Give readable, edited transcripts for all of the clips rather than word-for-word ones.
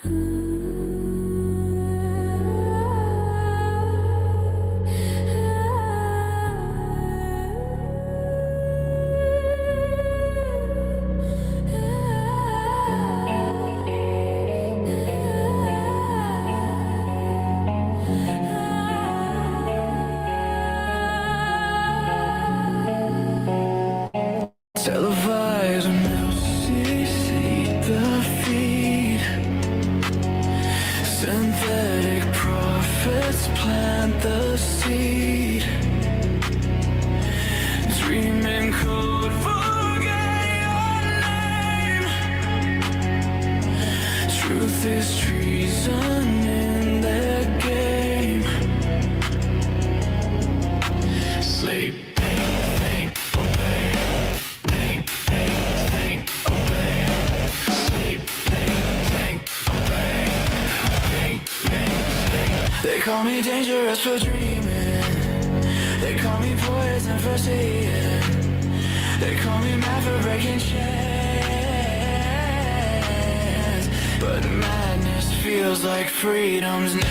Televised music, seed the feed. Synthetic prophets plant the seed. Dreaming code, forget your name. Truth is treason in their game. Sleep, think, obey. Think, think, obey. Sleep, think, obey. Think. They call me dangerous for dreaming. They call me poison for seeing. They call me mad for breaking chains. But madness feels like freedom's name.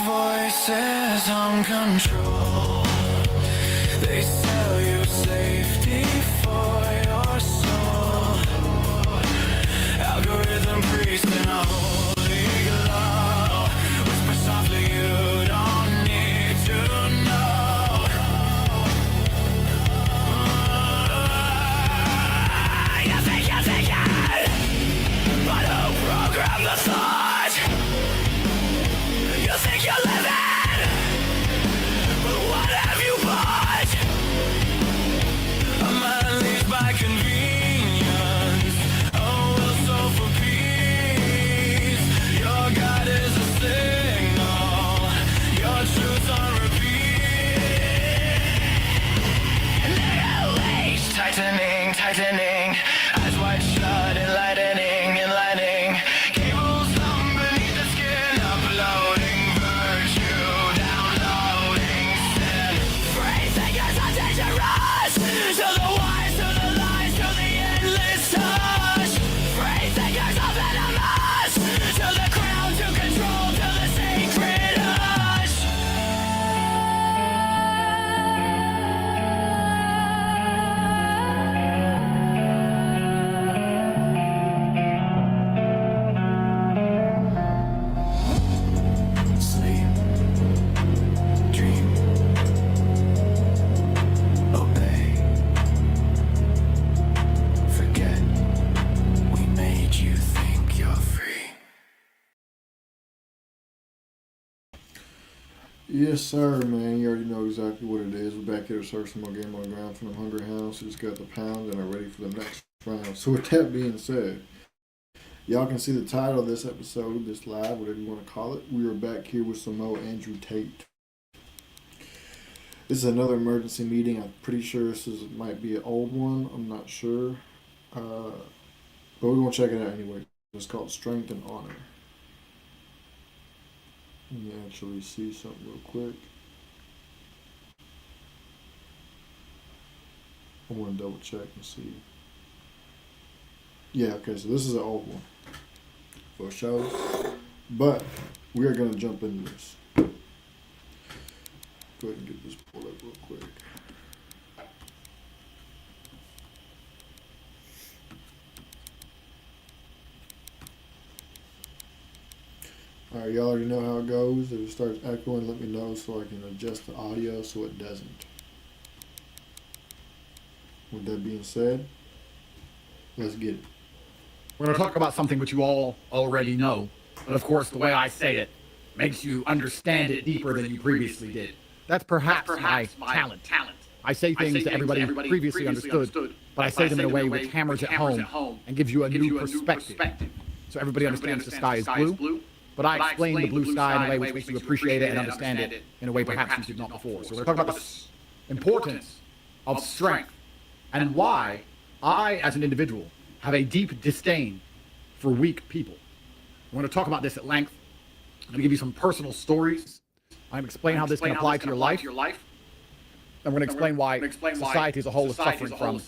Voices on control. They sell you safety for your soul. Algorithm priest in a holy glow. Whisper softly, you don't need to know. You think it, but who programmed the thought? You think you're living, but what have you bought? A man leads by convenience, a will sow for peace. Your God is a signal, your truth on repeat. New age, tightening, tightening, eyes wide shut, enlightening, enlightening. Cables hung beneath the skin, uploading virtue, downloading sin. Free thinkers are dangerous, to the wise, to the lies, to the endless touch. Free thinkers are venomous, to the crown, to control, to the sacred hush. Sleep, dream, obey, forget, we made you think you're free. Yes, sir, man. You already know exactly what it is. We're back here to serve some more game on the ground from the Hungry Hounds. Just got the pound and are ready for the next round. So, with that being said, y'all can see the title of this episode, this live, whatever you want to call it. We are back here with some more Andrew Tate. This is another emergency meeting. I'm pretty sure might be an old one. I'm not sure. But we're going to check it out anyway. It's called Strength and Honor. Let me actually see something real quick. I want to double check and see. Yeah, okay, so this is an old one for sure. But we are going to jump into this. Go ahead and get this pulled up real quick. Alright, y'all already know how it goes. If it starts echoing, let me know so I can adjust the audio so it doesn't. With that being said, let's get it. We're going to talk about something which you all already know, but of course the way I say it makes you understand it deeper than you previously did. That's perhaps my talent. I say things that everybody previously understood, but I say them in a way which hammers it home and gives you a new perspective. So everybody understands the sky is blue, but I explain the blue sky in a way which makes you appreciate it and understand it in a way perhaps you did not before. So we're going to talk about the importance of strength and why I, as an individual, have a deep disdain for weak people. I want to talk about this at length. I'm going to give you some personal stories. I'm going to explain how this can apply to your life. I'm going to explain why society as a whole is suffering from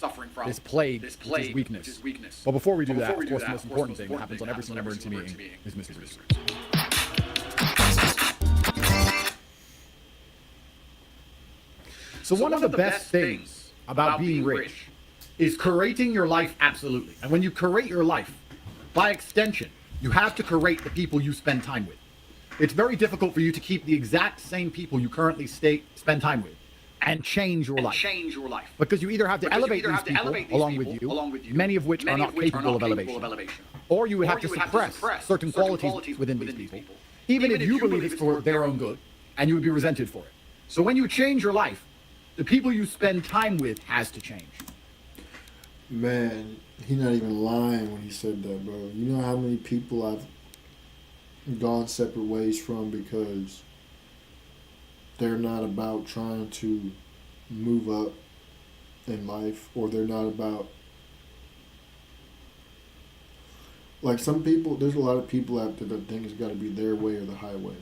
this plague, which is weakness. But before we do that, of course, the most important thing that happens on every single emergency meeting is Mr. Research. So one of the best things about being rich is curating your life absolutely. And when you curate your life, by extension, you have to curate the people you spend time with. It's very difficult for you to keep the exact same people you currently spend time with and change your life. Because you either have to elevate these people along with you, many of which are not capable of elevation, or you would have to suppress certain qualities within these people, even if you believe it's for their own good, and you would be resented for it. So when you change your life, the people you spend time with has to change. Man, he's not even lying when he said that, bro. You know how many people I've gone separate ways from because they're not about trying to move up in life, or they're not about, like, some people, there's a lot of people out there that think it's got to be their way or the highway,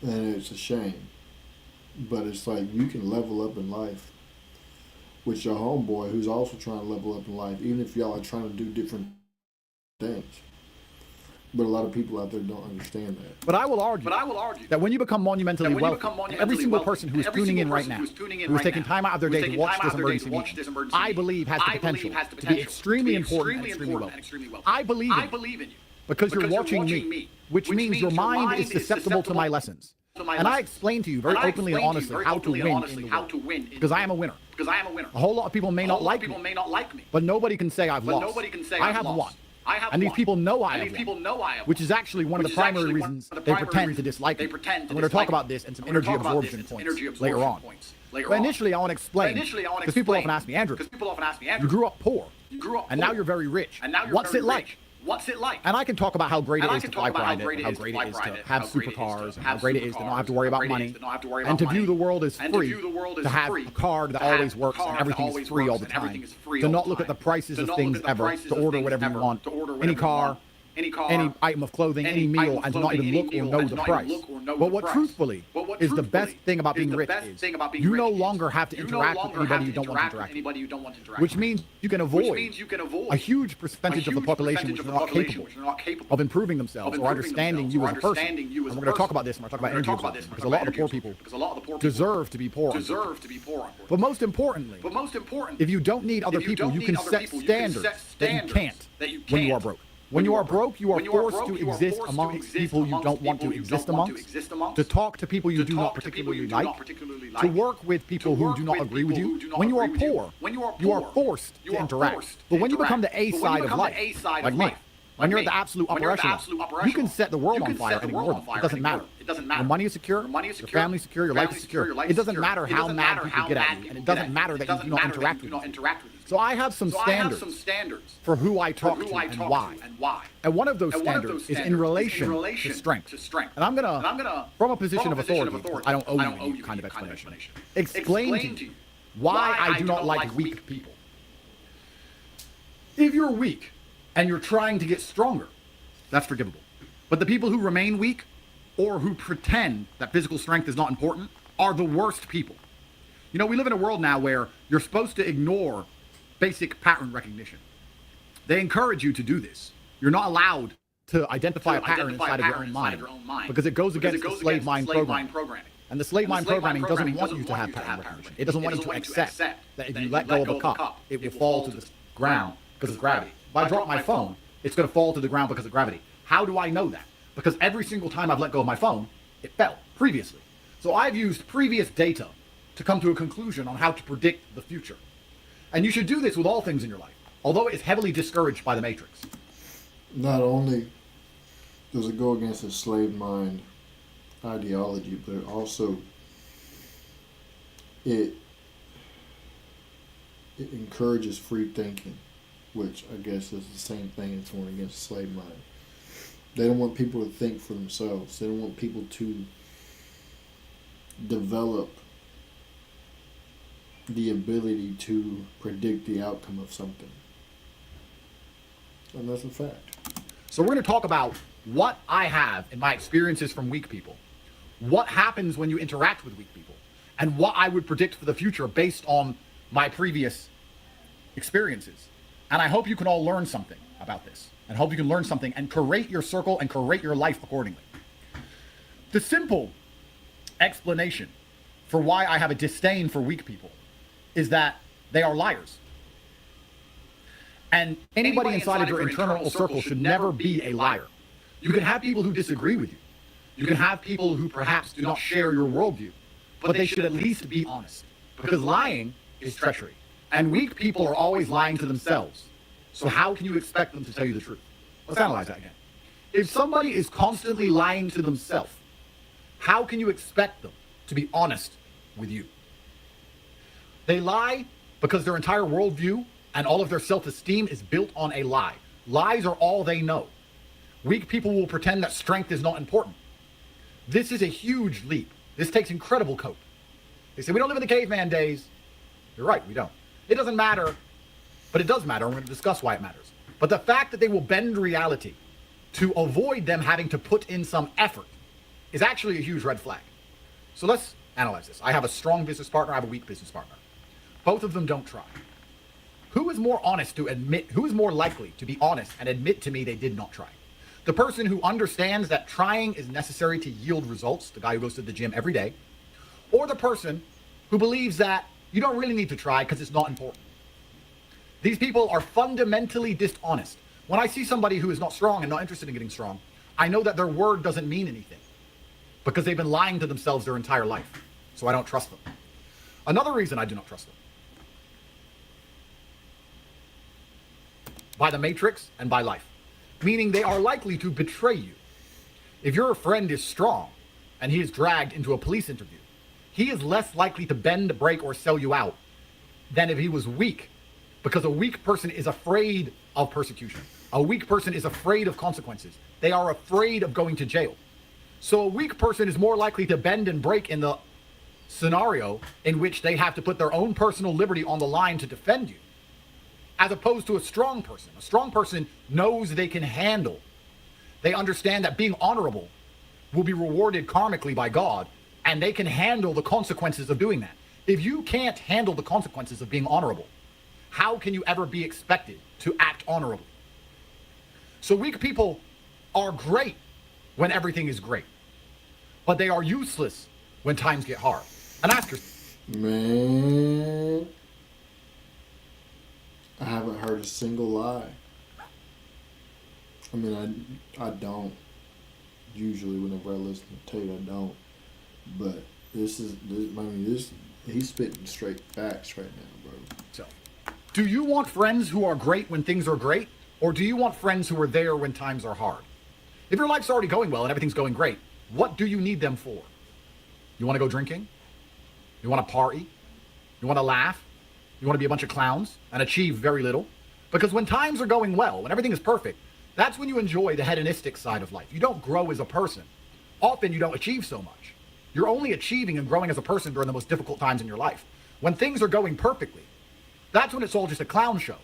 and it's a shame. But it's like, you can level up in life with your homeboy who's also trying to level up in life, even if y'all are trying to do different things. But a lot of people out there don't understand that. But I will argue that when you become monumentally wealthy, every single person who is tuning in right now, who is taking time out of their day to watch this emergency meeting, I believe has the potential to be extremely important and extremely wealthy. I believe in you because you're watching me, which means your mind is susceptible to my lessons. And I explain to you very openly and honestly how to win in the world, because I am a winner. A whole lot of people may not like me, but nobody can say I've lost. I have won. And these people know I have won, which is actually one of the primary reasons they pretend to dislike me. I'm going to talk about this and some energy absorption points later on. But initially, I want to explain, because people often ask me, Andrew, you grew up poor, and now you're very rich. What's it like? And I can talk about how great it is to fly private, how great it is to have supercars, and how great it is to not have to worry about money, and to view the world as free, to have a card that always works and everything is free all the time, to not look at the prices of things ever, to order whatever you want, any car, any item of clothing, any meal, and to not even look or know the price. But what truthfully is the best thing about being rich is you no longer have to interact with anybody you don't want to interact with. Which means you can avoid a huge percentage of the population which are not capable of improving themselves or understanding you as a person. And we're going to talk about this when we're talking about energy absorption, because a lot of the poor people deserve to be poor. But most importantly, if you don't need other people, you can set standards that you can't when you are broke. When you are broke, you are forced to exist amongst people you don't want to exist amongst, to talk to people you do not particularly like, to work with people who do not agree with you. When you are poor, you are forced to interact. But when you become the A side of life, like me, when you're at the absolute upper echelon, you can set the world on fire and ignore them. It doesn't matter. Your money is secure, your family is secure, your life is secure. It doesn't matter how mad people get at you, and it doesn't matter that you do not interact with them. So I have some standards for who I talk to and why. And one of those standards is in relation to strength. And I'm gonna, from a position of authority, I don't owe you any kind of explanation, explain to you why I do not like weak people. If you're weak and you're trying to get stronger, that's forgivable. But the people who remain weak or who pretend that physical strength is not important are the worst people. You know, we live in a world now where you're supposed to ignore basic pattern recognition. They encourage you to do this. You're not allowed to identify a pattern inside of your own mind because it goes against the slave mind programming. And the slave mind programming doesn't want you to have pattern recognition. It doesn't want you to accept that if you let go of a cup, it will fall to the ground because of gravity. If I drop my phone, it's going to fall to the ground because of gravity. How do I know that? Because every single time I've let go of my phone, it fell previously. So I've used previous data to come to a conclusion on how to predict the future. And you should do this with all things in your life, although it is heavily discouraged by the Matrix. Not only does it go against the slave mind ideology, but it also it encourages free thinking, which I guess is the same thing as going against the slave mind. They don't want people to think for themselves. They don't want people to develop the ability to predict the outcome of something. And that's a fact. So we're going to talk about what I have in my experiences from weak people, what happens when you interact with weak people, and what I would predict for the future based on my previous experiences. And I hope you can all learn something about this, and hope you can learn something and curate your circle and curate your life accordingly. The simple explanation for why I have a disdain for weak people is that they are liars. And anybody inside of your internal circle should never be a liar. You can have people who disagree with you. You can have people who perhaps do not share your worldview, but they should at least be honest. Because lying is treachery. And weak people are always lying to themselves. So how can you expect them to tell you the truth? Let's analyze that again. If somebody is constantly lying to themselves, how can you expect them to be honest with you? They lie because their entire worldview and all of their self-esteem is built on a lie. Lies are all they know. Weak people will pretend that strength is not important. This is a huge leap. This takes incredible cope. They say, we don't live in the caveman days. You're right, we don't. It doesn't matter, but it does matter. We're going to discuss why it matters. But the fact that they will bend reality to avoid them having to put in some effort is actually a huge red flag. So let's analyze this. I have a strong business partner. I have a weak business partner. Both of them don't try. Who is more honest to admit, who is more likely to be honest and admit to me they did not try? The person who understands that trying is necessary to yield results, the guy who goes to the gym every day, or the person who believes that you don't really need to try because it's not important. These people are fundamentally dishonest. When I see somebody who is not strong and not interested in getting strong, I know that their word doesn't mean anything because they've been lying to themselves their entire life. So I don't trust them. Another reason I do not trust them, by the matrix and by life, meaning they are likely to betray you. If your friend is strong and he is dragged into a police interview, he is less likely to bend, break, or sell you out than if he was weak, because a weak person is afraid of persecution. A weak person is afraid of consequences. They are afraid of going to jail. So a weak person is more likely to bend and break in the scenario in which they have to put their own personal liberty on the line to defend you, as opposed to a strong person. A strong person knows they can handle. They understand that being honorable will be rewarded karmically by God, and they can handle the consequences of doing that. If you can't handle the consequences of being honorable, how can you ever be expected to act honorably? So weak people are great when everything is great, but they are useless when times get hard. And ask yourself, Man, I haven't heard a single lie. I mean, I don't. Usually, whenever I listen to Tate, I don't. But he's spitting straight facts right now, bro. so, do you want friends who are great when things are great? Or do you want friends who are there when times are hard? If your life's already going well and everything's going great, what do you need them for? You want to go drinking? You want to party? You want to laugh? You want to be a bunch of clowns and achieve very little? Because when times are going well, when everything is perfect, that's when you enjoy the hedonistic side of life. You don't grow as a person. Often you don't achieve so much. You're only achieving and growing as a person during the most difficult times in your life. When things are going perfectly, that's when it's all just a clown show.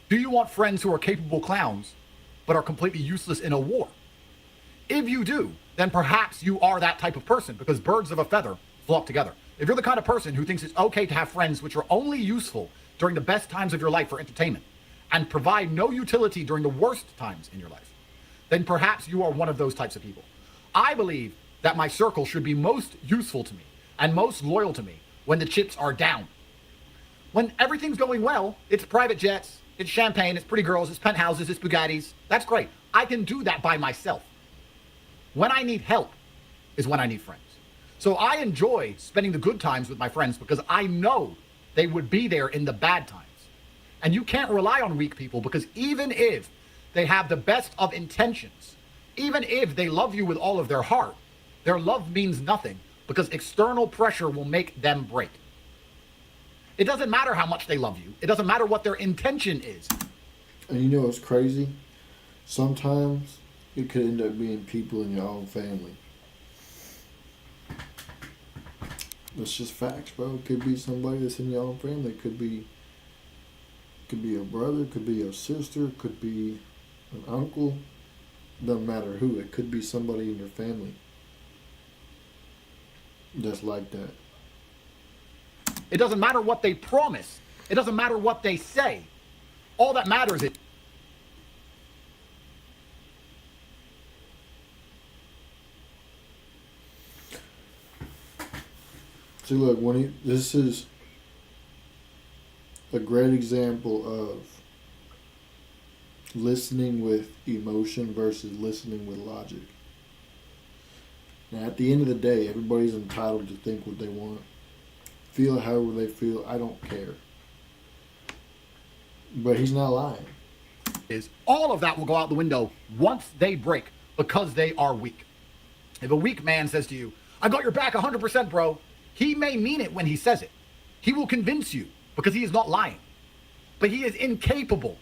Do you want friends who are capable clowns, but are completely useless in a war? If you do, then perhaps you are that type of person, because birds of a feather flock together. If you're the kind of person who thinks it's okay to have friends which are only useful during the best times of your life for entertainment and provide no utility during the worst times in your life, then perhaps you are one of those types of people. I believe that my circle should be most useful to me and most loyal to me when the chips are down. When everything's going well, it's private jets, it's champagne, it's pretty girls, it's penthouses, it's Bugattis. That's great. I can do that by myself. When I need help is when I need friends. So I enjoy spending the good times with my friends because I know they would be there in the bad times. And you can't rely on weak people, because even if they have the best of intentions, even if they love you with all of their heart, their love means nothing, because external pressure will make them break. It doesn't matter how much they love you. It doesn't matter what their intention is. And you know what's crazy? Sometimes it could end up being people in your own family. That's just facts, bro. It could be somebody that's in your own family. It could be a brother, could be your sister, could be an uncle. Doesn't matter who. It could be somebody in your family that's like that. It doesn't matter what they promise. It doesn't matter what they say. All that matters is See, look, this is a great example of listening with emotion versus listening with logic. Now, at the end of the day, everybody's entitled to think what they want, feel however they feel. I don't care. But he's not lying. all of that will go out the window once they break because they are weak. If a weak man says to you, I got your back 100%, bro, he may mean it when he says it. He will convince you because he is not lying. But he is incapable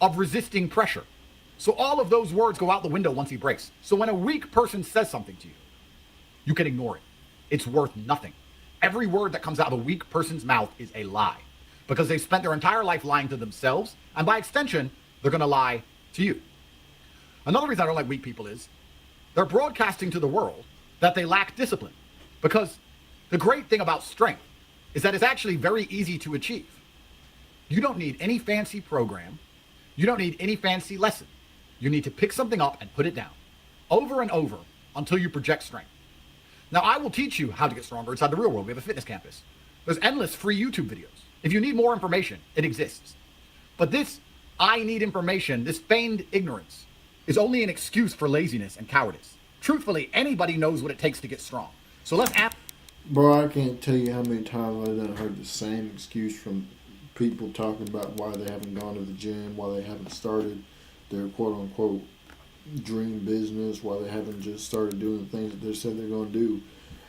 of resisting pressure. So all of those words go out the window once he breaks. So when a weak person says something to you, you can ignore it. It's worth nothing. Every word that comes out of a weak person's mouth is a lie because they spent their entire life lying to themselves, and by extension, they're going to lie to you. Another reason I don't like weak people is they're broadcasting to the world that they lack discipline, because the great thing about strength is that it's actually very easy to achieve. You don't need any fancy program. You don't need any fancy lesson. You need to pick something up and put it down over and over until you project strength. Now, I will teach you how to get stronger inside the real world. We have a fitness campus. There's endless free YouTube videos. If you need more information, it exists. But this I need information, this feigned ignorance, is only an excuse for laziness and cowardice. Truthfully, anybody knows what it takes to get strong. So let's ask. Bro, I can't tell you how many times I've done heard the same excuse from people talking about why they haven't gone to the gym, why they haven't started their quote-unquote dream business, why they haven't just started doing the things that they said they're going to do.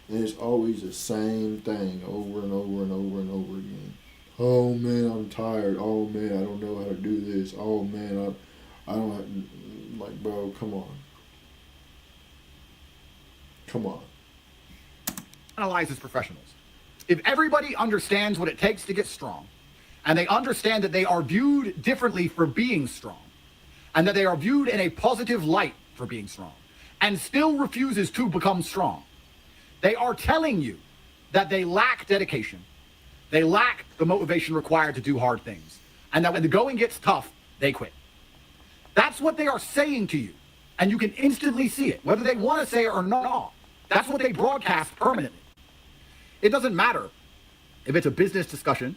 And it's always the same thing over and over and over and over again. Oh, man, I'm tired. Oh, man, I don't know how to do this. Oh, man, I don't have... Like, bro, come on. Come on. Analyze as professionals. If everybody understands what it takes to get strong, and they understand that they are viewed differently for being strong, and that they are viewed in a positive light for being strong, and still refuses to become strong, they are telling you that they lack dedication, they lack the motivation required to do hard things, and that when the going gets tough, they quit. That's what they are saying to you, and you can instantly see it, whether they want to say it or not. That's what they broadcast permanently. It doesn't matter if it's a business discussion.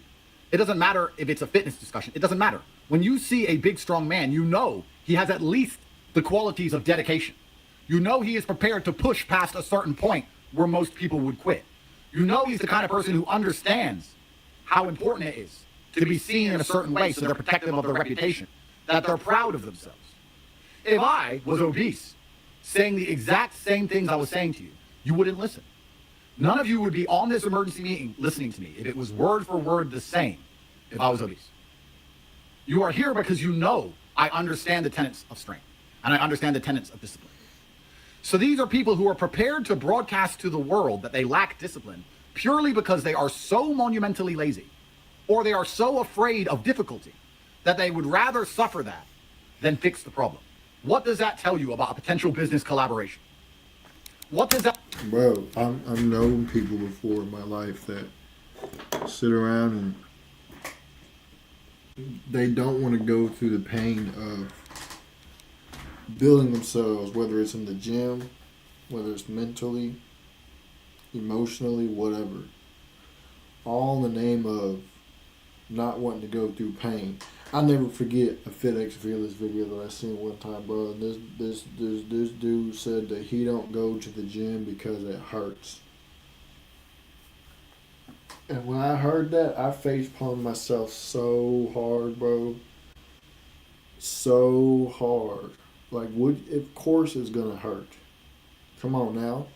It doesn't matter if it's a fitness discussion. It doesn't matter. When you see a big, strong man, you know he has at least the qualities of dedication. You know he is prepared to push past a certain point where most people would quit. You know he's the kind of person who understands how important it is to be seen in a certain way so they're protective of their reputation, that they're proud of themselves. If I was obese, saying the exact same things I was saying to you, you wouldn't listen. None of you would be on this emergency meeting listening to me if it was word for word the same if I was obese. You are here because you know I understand the tenets of strength and I understand the tenets of discipline. So these are people who are prepared to broadcast to the world that they lack discipline purely because they are so monumentally lazy or they are so afraid of difficulty that they would rather suffer that than fix the problem. What does that tell you about a potential business collaboration? What does that... Bro, I've known people before in my life that sit around and they don't want to go through the pain of building themselves, whether it's in the gym, whether it's mentally, emotionally, whatever. All in the name of not wanting to go through pain. I'll never forget a FitX Fearless video that I seen one time, bro. And this dude said that he don't go to the gym because it hurts. And when I heard that, I facepalmed myself so hard, bro. So hard. Like, of course it's gonna hurt. Come on now.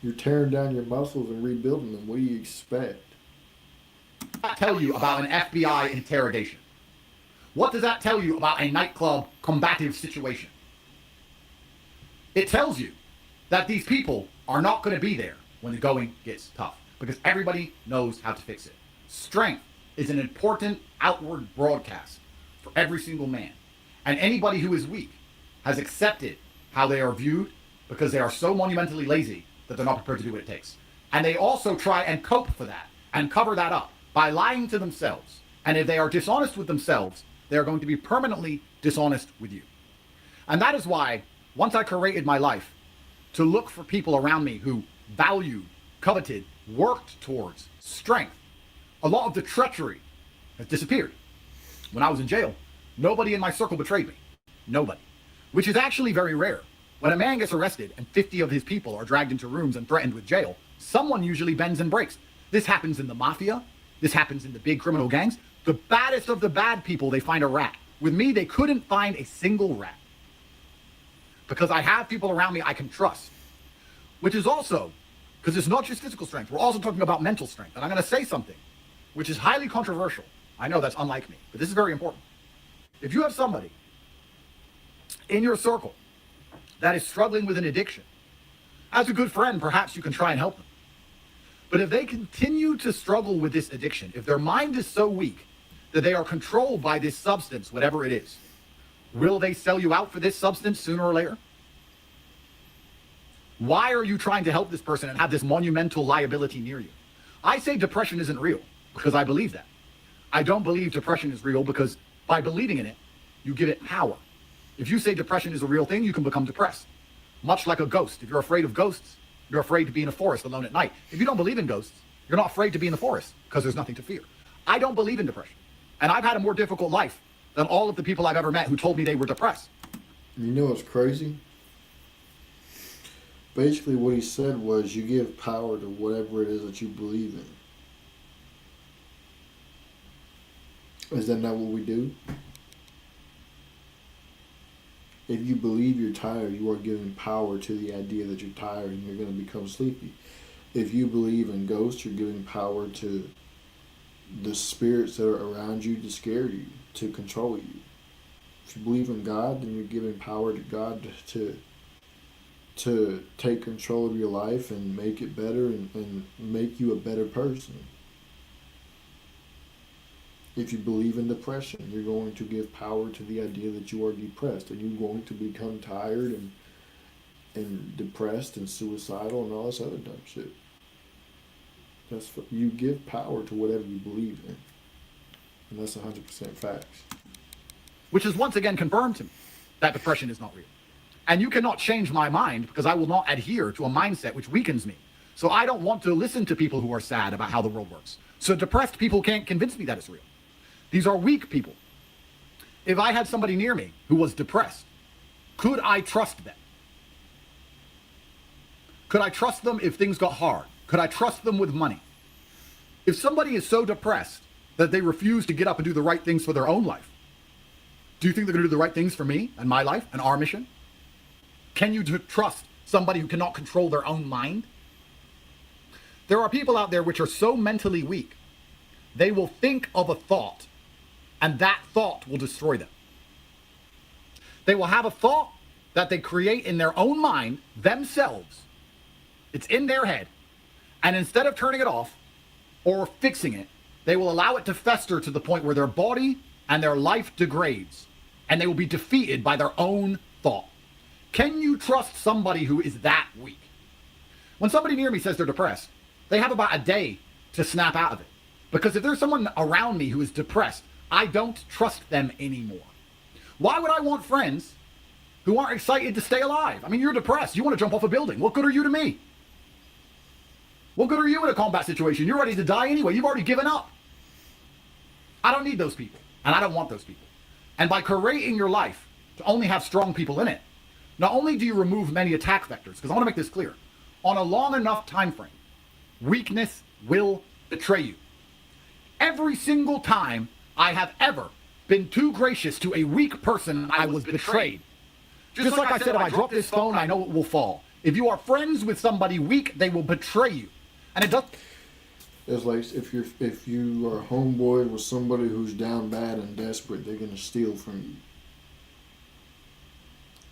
You're tearing down your muscles and rebuilding them. What do you expect? Tell you about an FBI interrogation? What does that tell you about a nightclub combative situation? It tells you that these people are not going to be there when the going gets tough because everybody knows how to fix it. Strength is an important outward broadcast for every single man. And anybody who is weak has accepted how they are viewed because they are so monumentally lazy that they're not prepared to do what it takes. And they also try and cope for that and cover that up by lying to themselves. And if they are dishonest with themselves, they are going to be permanently dishonest with you. And that is why, once I curated my life to look for people around me who valued, coveted, worked towards strength, a lot of the treachery has disappeared. When I was in jail, nobody in my circle betrayed me. Nobody. Which is actually very rare. When a man gets arrested and 50 of his people are dragged into rooms and threatened with jail, someone usually bends and breaks. This happens in the mafia. This happens in the big criminal gangs. The baddest of the bad people, they find a rat. With me, they couldn't find a single rat. Because I have people around me I can trust. Which is also, because it's not just physical strength, we're also talking about mental strength. And I'm going to say something which is highly controversial. I know that's unlike me, but this is very important. If you have somebody in your circle that is struggling with an addiction, as a good friend, perhaps you can try and help them. But if they continue to struggle with this addiction, if their mind is so weak that they are controlled by this substance, whatever it is, will they sell you out for this substance sooner or later? Why are you trying to help this person and have this monumental liability near you? I say depression isn't real because I believe that. I don't believe depression is real because by believing in it, you give it power. If you say depression is a real thing, you can become depressed. Much like a ghost. If you're afraid of ghosts, you're afraid to be in a forest alone at night. If you don't believe in ghosts, you're not afraid to be in the forest because there's nothing to fear. I don't believe in depression. And I've had a more difficult life than all of the people I've ever met who told me they were depressed. You know what's crazy? Basically what he said was you give power to whatever it is that you believe in. Is that not what we do? If you believe you're tired, you are giving power to the idea that you're tired and you're going to become sleepy. If you believe in ghosts, you're giving power to the spirits that are around you to scare you, to control you. If you believe in God, then you're giving power to God to take control of your life and make it better and make you a better person. If you believe in depression, you're going to give power to the idea that you are depressed and you're going to become tired and depressed and suicidal and all this other dumb shit. You give power to whatever you believe in. And that's 100% facts. Which is once again confirmed to me that depression is not real. And you cannot change my mind because I will not adhere to a mindset which weakens me. So I don't want to listen to people who are sad about how the world works. So depressed people can't convince me that it's real. These are weak people. If I had somebody near me who was depressed, could I trust them? Could I trust them if things got hard? Could I trust them with money? If somebody is so depressed that they refuse to get up and do the right things for their own life, do you think they're going to do the right things for me and my life and our mission? Can you trust somebody who cannot control their own mind? There are people out there which are so mentally weak, they will think of a thought, and that thought will destroy them. They will have a thought that they create in their own mind, themselves. It's in their head. And instead of turning it off or fixing it, they will allow it to fester to the point where their body and their life degrades, and they will be defeated by their own thought. Can you trust somebody who is that weak? When somebody near me says they're depressed, they have about a day to snap out of it. Because if there's someone around me who is depressed, I don't trust them anymore. Why would I want friends who aren't excited to stay alive? I mean, you're depressed. You want to jump off a building. What good are you to me? What good are you in a combat situation? You're ready to die anyway. You've already given up. I don't need those people, and I don't want those people. And by curating your life to only have strong people in it, not only do you remove many attack vectors, because I want to make this clear, on a long enough time frame, weakness will betray you. Every single time I have ever been too gracious to a weak person, I was betrayed. Just like I said, if I drop this phone, I know it will fall. If you are friends with somebody weak, they will betray you. And it does. It's like if you are homeboy with somebody who's down bad and desperate, they're gonna steal from you.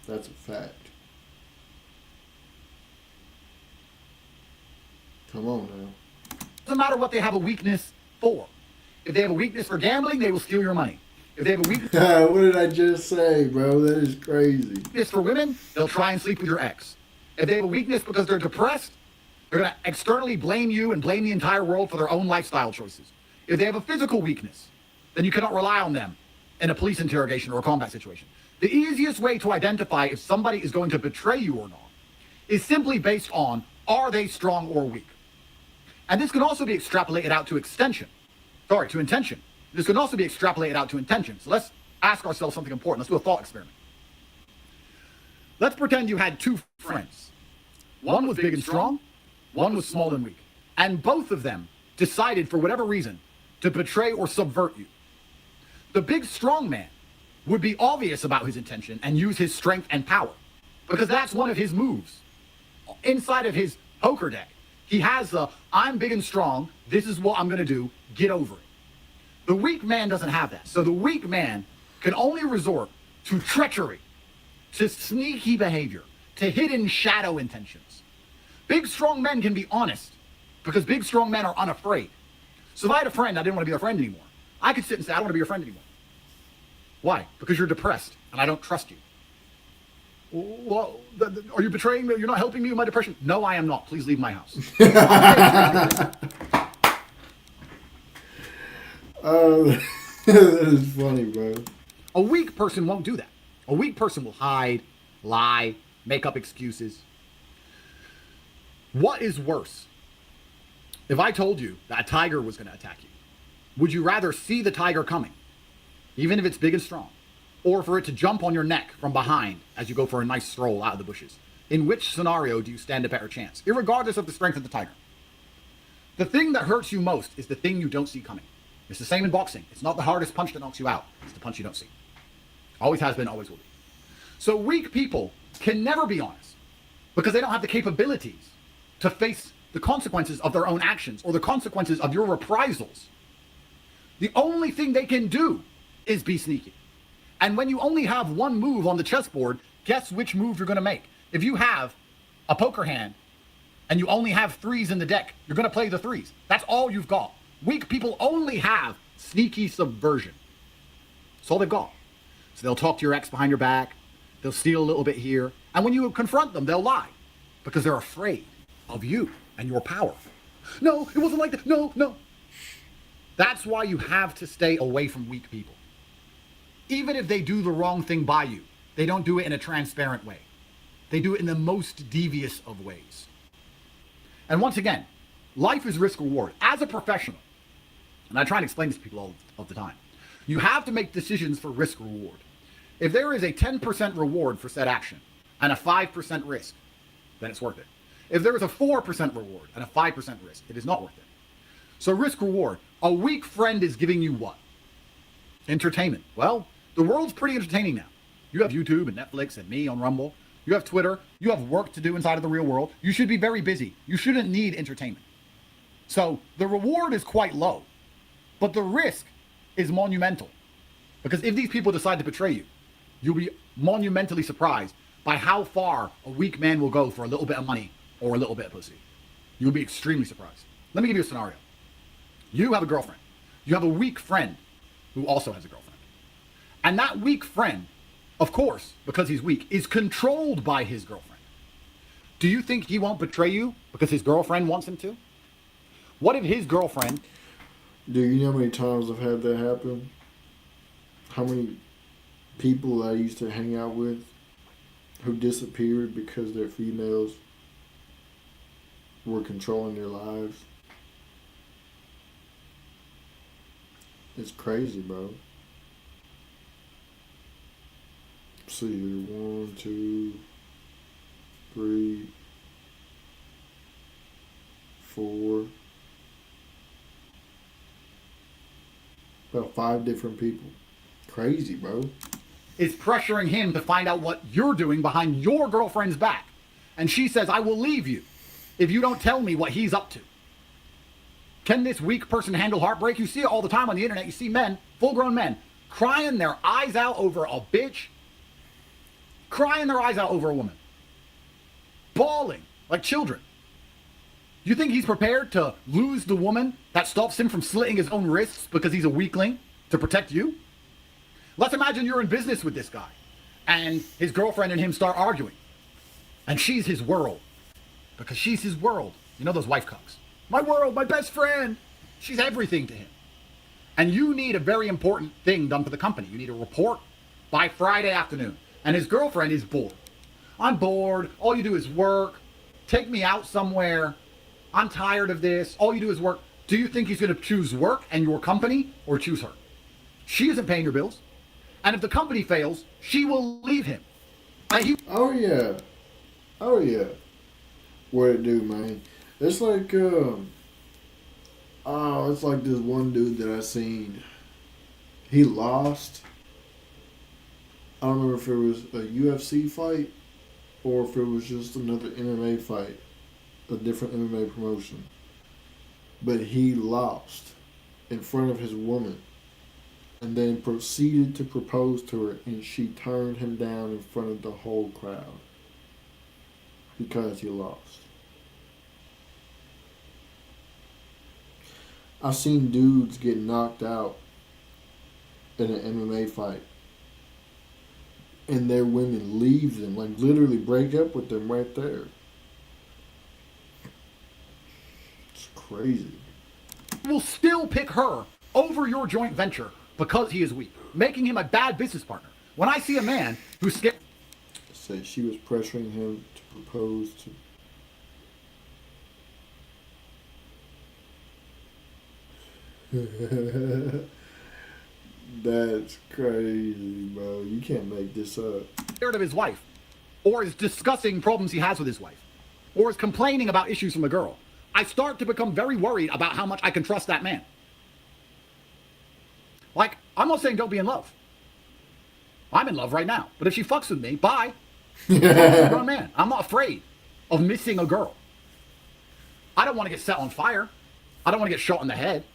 That's a fact. Come on now. Doesn't matter what they have a weakness for. If they have a weakness for gambling, they will steal your money. If they have a weakness What did I just say, bro? That is crazy. for women, they'll try and sleep with your ex. If they have a weakness because they're depressed, they're going to externally blame you and blame the entire world for their own lifestyle choices. If they have a physical weakness, then you cannot rely on them in a police interrogation or a combat situation. The easiest way to identify if somebody is going to betray you or not is simply based on, are they strong or weak? And this can also be extrapolated out to intention. This can also be extrapolated out to intention. So let's ask ourselves something important. Let's do a thought experiment. Let's pretend you had two friends. One was big and strong, one was small and weak. And both of them decided, for whatever reason, to betray or subvert you. The big strong man would be obvious about his intention and use his strength and power, because that's one of his moves. Inside of his poker deck, he has the, I'm big and strong, this is what I'm going to do, get over it. The weak man doesn't have that. So the weak man can only resort to treachery, to sneaky behavior, to hidden shadow intentions. Big strong men can be honest, because big strong men are unafraid. So if I had a friend, I didn't want to be a friend anymore, I could sit and say, I don't want to be your friend anymore. Why? Because you're depressed and I don't trust you. Well, are you betraying me? You're not helping me with my depression? No, I am not. Please leave my house. That is funny, bro. A weak person won't do that. A weak person will hide, lie, make up excuses. What is worse? If I told you that a tiger was going to attack you, would you rather see the tiger coming, even if it's big and strong, or for it to jump on your neck from behind as you go for a nice stroll out of the bushes? In which scenario do you stand a better chance, irregardless of the strength of the tiger? The thing that hurts you most is the thing you don't see coming. It's the same in boxing. It's not the hardest punch that knocks you out. It's the punch you don't see. Always has been, always will be. So weak people can never be honest because they don't have the capabilities to face the consequences of their own actions or the consequences of your reprisals. The only thing they can do is be sneaky. And when you only have one move on the chessboard, guess which move you're going to make. If you have a poker hand and you only have threes in the deck, you're going to play the threes. That's all you've got. Weak people only have sneaky subversion. That's all they've got. So they'll talk to your ex behind your back. They'll steal a little bit here. And when you confront them, they'll lie because they're afraid of you and your power. No, it wasn't like that. No. That's why you have to stay away from weak people. Even if they do the wrong thing by you, they don't do it in a transparent way. They do it in the most devious of ways. And once again, life is risk reward. As a professional, and I try and explain this to people all of the time, you have to make decisions for risk reward. If there is a 10% reward for said action and a 5% risk, then it's worth it. If there is a 4% reward and a 5% risk, it is not worth it. So risk reward, a weak friend is giving you what? Entertainment. Well, the world's pretty entertaining now. You have YouTube and Netflix and me on Rumble. You have Twitter. You have work to do inside of the real world. You should be very busy. You shouldn't need entertainment. So the reward is quite low, but the risk is monumental. Because if these people decide to betray you, you'll be monumentally surprised by how far a weak man will go for a little bit of money or a little bit of pussy. You'll be extremely surprised. Let me give you a scenario. You have a girlfriend. You have a weak friend who also has a girlfriend. And that weak friend, of course, because he's weak, is controlled by his girlfriend. Do you think he won't betray you because his girlfriend wants him to? What if his girlfriend... Do you know how many times I've had that happen? How many people I used to hang out with who disappeared because their females were controlling their lives? It's crazy, bro. Let's see here. 1, 2, 3, 4. About 5 different people. Crazy, bro. is pressuring him to find out what you're doing behind your girlfriend's back. And she says, I will leave you if you don't tell me what he's up to. Can this weak person handle heartbreak? You see it all the time on the internet. You see men, full-grown men, crying their eyes out over a bitch, crying their eyes out over a woman, bawling like children. You think he's prepared to lose the woman that stops him from slitting his own wrists because he's a weakling to protect you? Let's imagine you're in business with this guy, and his girlfriend and him start arguing. And she's his world. Because she's his world. You know those wife cucks. My world, my best friend. She's everything to him. And you need a very important thing done for the company. You need a report by Friday afternoon. And his girlfriend is bored. I'm bored. All you do is work. Take me out somewhere. I'm tired of this. All you do is work. Do you think he's going to choose work and your company or choose her? She isn't paying your bills. And if the company fails, she will leave him. Oh yeah. Oh yeah. What it do, man? It's like it's like this one dude that I seen. He lost. I don't remember if it was a UFC fight or if it was just another MMA fight, a different MMA promotion. But he lost in front of his woman and then proceeded to propose to her, and she turned him down in front of the whole crowd because he lost. I've seen dudes get knocked out in an MMA fight and their women leave them, like literally break up with them right there. It's crazy. Will still pick her over your joint venture because he is weak, making him a bad business partner. When I see a man who's scared... Say she was pressuring him to propose to... That's crazy, bro. You can't make this up. Scared of his wife, or is discussing problems he has with his wife, or is complaining about issues from a girl, I start to become very worried about how much I can trust that man. Like, I'm not saying don't be in love. I'm in love right now. But if she fucks with me, bye. I'm a grown man. I'm not afraid of missing a girl. I don't want to get set on fire. I don't want to get shot in the head.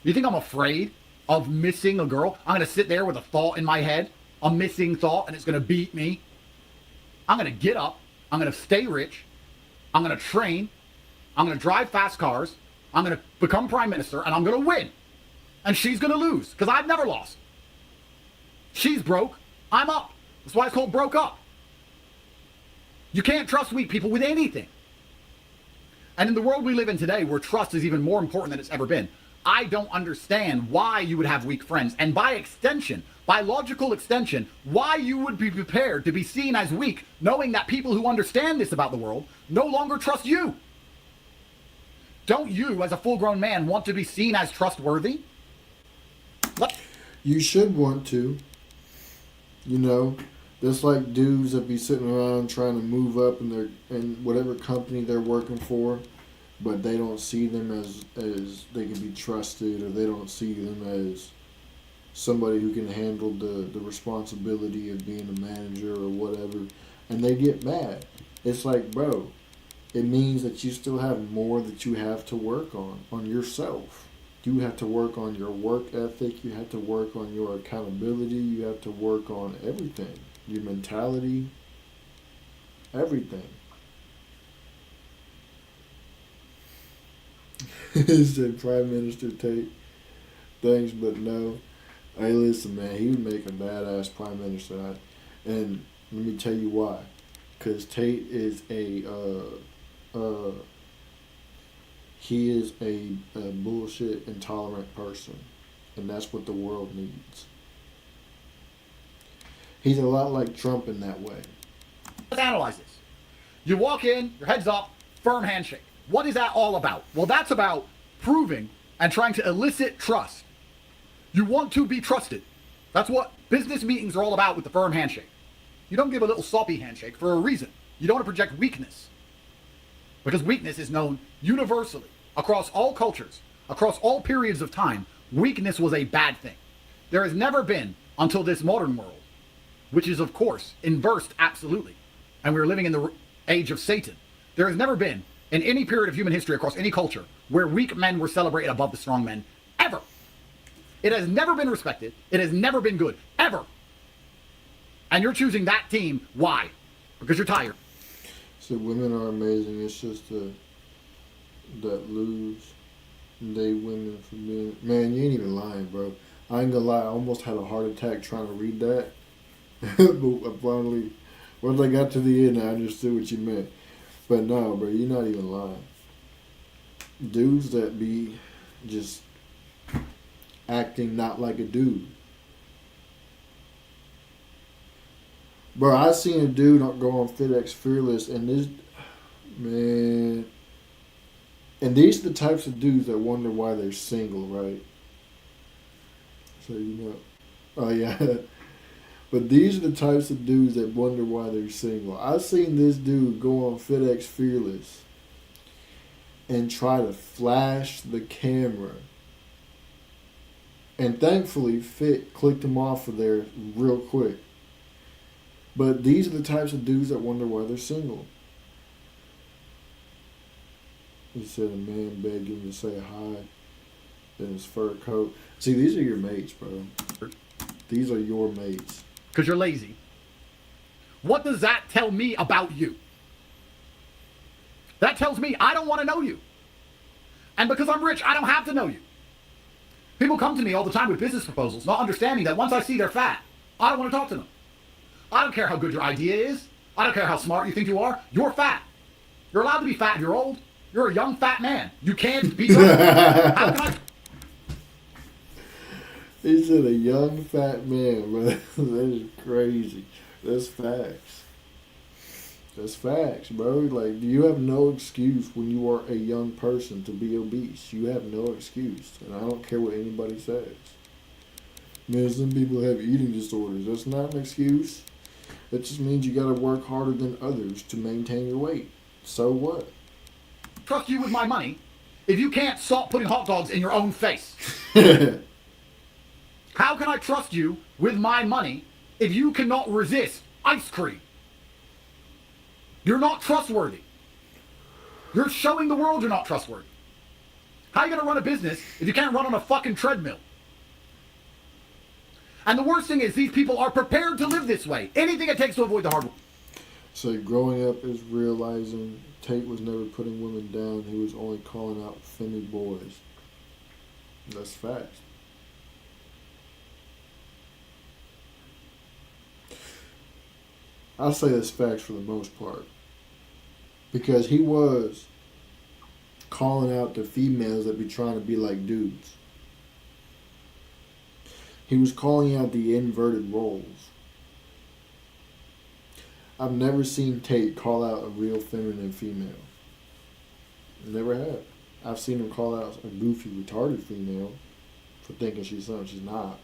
You think I'm afraid of missing a girl? I'm going to sit there with a thought in my head, a missing thought, and it's going to beat me. I'm going to get up. I'm going to stay rich. I'm going to train. I'm going to drive fast cars. I'm going to become prime minister, and I'm going to win. And she's going to lose, because I've never lost. She's broke. I'm up. That's why it's called broke up. You can't trust weak people with anything. And in the world we live in today, where trust is even more important than it's ever been, I don't understand why you would have weak friends. And by extension, by logical extension, why you would be prepared to be seen as weak, knowing that people who understand this about the world no longer trust you. Don't you, as a full-grown man, want to be seen as trustworthy? You should want to. You know, there's like dudes that be sitting around trying to move up in whatever company they're working for, but they don't see them as they can be trusted, or they don't see them as somebody who can handle the responsibility of being a manager or whatever, and they get mad. It's like, bro, it means that you still have more that you have to work on yourself. You have to work on your work ethic. You have to work on your accountability. You have to work on everything. Your mentality. Everything. He said Prime Minister Tate. Thanks, but no. Hey, listen, man. He would make a badass Prime Minister. And let me tell you why. Because Tate is he is a bullshit intolerant person, and that's what the world needs. He's a lot like Trump in that way. Let's analyze this. You walk in, your head's up, firm handshake. What is that all about? Well, that's about proving and trying to elicit trust. You want to be trusted. That's what business meetings are all about with the firm handshake. You don't give a little sloppy handshake for a reason. You don't want to project weakness. Because weakness is known universally, across all cultures, across all periods of time. Weakness was a bad thing. There has never been, until this modern world, which is, of course, inversed absolutely, and we're living in the age of Satan, there has never been, in any period of human history across any culture, where weak men were celebrated above the strong men, ever. It has never been respected. It has never been good, ever. And you're choosing that team. Why? Because you're tired. So women are amazing. It's just that lose. They women for being... Man, you ain't even lying, bro. I ain't gonna lie, I almost had a heart attack trying to read that. But I finally, once I got to the end, I understood what you meant. But no, bro, you're not even lying. Dudes that be just acting not like a dude. Bro, I seen a dude go on FedEx Fearless, and this, man, and these are the types of dudes that wonder why they're single, right? So you know, oh yeah, but these are the types of dudes that wonder why they're single. I seen this dude go on FedEx Fearless and try to flash the camera, and thankfully Fit clicked him off of there real quick. But these are the types of dudes that wonder why they're single. He said a man begged him to say hi in his fur coat. See, these are your mates, bro. These are your mates. Because you're lazy. What does that tell me about you? That tells me I don't want to know you. And because I'm rich, I don't have to know you. People come to me all the time with business proposals, not understanding that once I see they're fat, I don't want to talk to them. I don't care how good your idea is. I don't care how smart you think you are. You're fat. You're allowed to be fat if you're old. You're a young fat man. You can't be drunk. How can I... He said a young fat man, bro. That is crazy. That's facts. That's facts, bro. Like, you have no excuse when you are a young person to be obese. You have no excuse. And I don't care what anybody says. Man, some people have eating disorders. That's not an excuse. That just means you gotta work harder than others to maintain your weight. So what? Trust you with my money if you can't stop putting hot dogs in your own face? How can I trust you with my money if you cannot resist ice cream? You're not trustworthy. You're showing the world you're not trustworthy. How are you going to run a business if you can't run on a fucking treadmill? And the worst thing is these people are prepared to live this way. Anything it takes to avoid the hard work. So growing up is realizing Tate was never putting women down. He was only calling out femmy boys. That's facts. I'll say that's facts for the most part. Because he was calling out the females that be trying to be like dudes. He was calling out the inverted roles. I've never seen Tate call out a real feminine female. Never have. I've seen him call out a goofy, retarded female for thinking she's something she's not.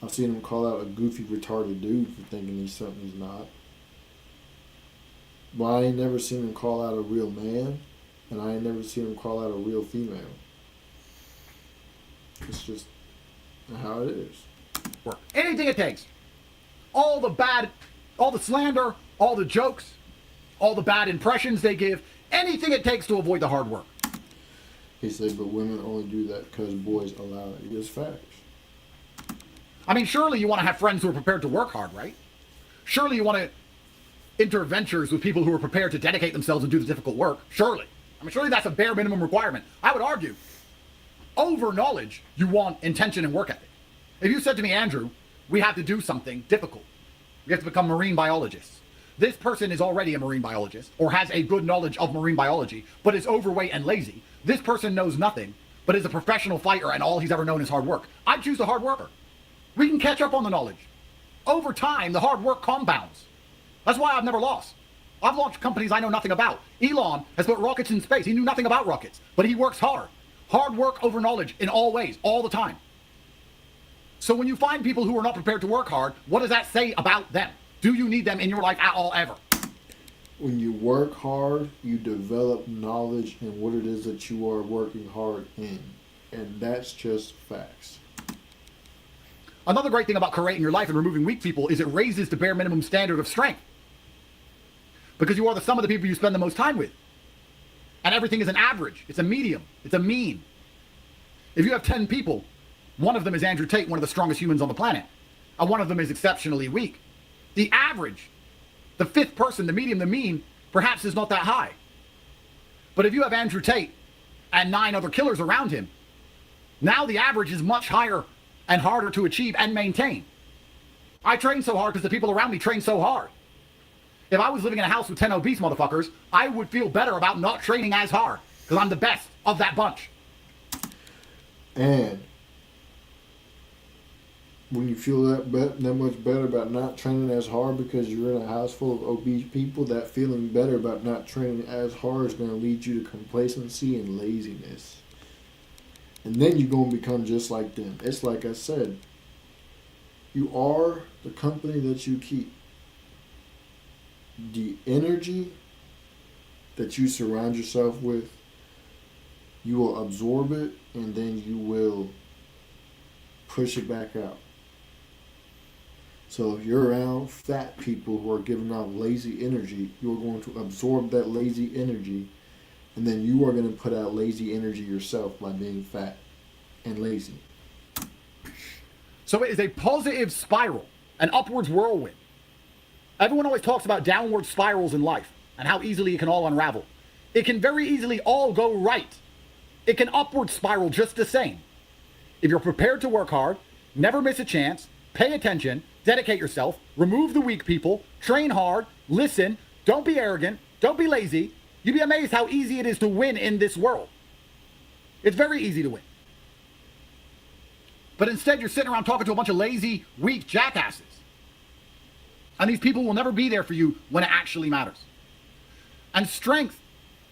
I've seen him call out a goofy, retarded dude for thinking he's something he's not. But I ain't never seen him call out a real man, and I ain't never seen him call out a real female. It's just how it is. Work. Anything it takes. All the bad, all the slander, all the jokes, all the bad impressions they give, anything it takes to avoid the hard work. He said, but women only do that because boys allow it. It's facts. I mean, surely you want to have friends who are prepared to work hard, right? Surely you want to enter ventures with people who are prepared to dedicate themselves and do the difficult work. Surely. I mean, surely that's a bare minimum requirement. I would argue, over knowledge, you want intention and work ethic. If you said to me, Andrew, we have to do something difficult. We have to become marine biologists. This person is already a marine biologist or has a good knowledge of marine biology, but is overweight and lazy. This person knows nothing, but is a professional fighter and all he's ever known is hard work. I'd choose the hard worker. We can catch up on the knowledge. Over time, the hard work compounds. That's why I've never lost. I've launched companies I know nothing about. Elon has put rockets in space. He knew nothing about rockets, but he works hard. Hard work over knowledge in all ways, all the time. So when you find people who are not prepared to work hard, what does that say about them? Do you need them in your life at all, ever? When you work hard, you develop knowledge in what it is that you are working hard in. And that's just facts. Another great thing about creating your life and removing weak people is it raises the bare minimum standard of strength. Because you are the sum of the people you spend the most time with. And everything is an average. It's a medium. It's a mean. If you have 10 people, one of them is Andrew Tate, one of the strongest humans on the planet. And one of them is exceptionally weak. The average, the fifth person, the medium, the mean, perhaps is not that high. But if you have Andrew Tate and 9 other killers around him, now the average is much higher and harder to achieve and maintain. I train so hard because the people around me train so hard. If I was living in a house with 10 obese motherfuckers, I would feel better about not training as hard because I'm the best of that bunch. And when you feel that much better about not training as hard because you're in a house full of obese people, that feeling better about not training as hard is going to lead you to complacency and laziness. And then you're going to become just like them. It's like I said, you are the company that you keep. The energy that you surround yourself with, you will absorb it and then you will push it back out. So if you're around fat people who are giving out lazy energy, you're going to absorb that lazy energy, and then you are going to put out lazy energy yourself by being fat and lazy. So it is a positive spiral, an upwards whirlwind. Everyone always talks about downward spirals in life and how easily it can all unravel. It can very easily all go right. It can upward spiral just the same. If you're prepared to work hard, never miss a chance, pay attention, dedicate yourself, remove the weak people, train hard, listen, don't be arrogant, don't be lazy, you'd be amazed how easy it is to win in this world. It's very easy to win. But instead, you're sitting around talking to a bunch of lazy, weak jackasses. And these people will never be there for you when it actually matters. And strength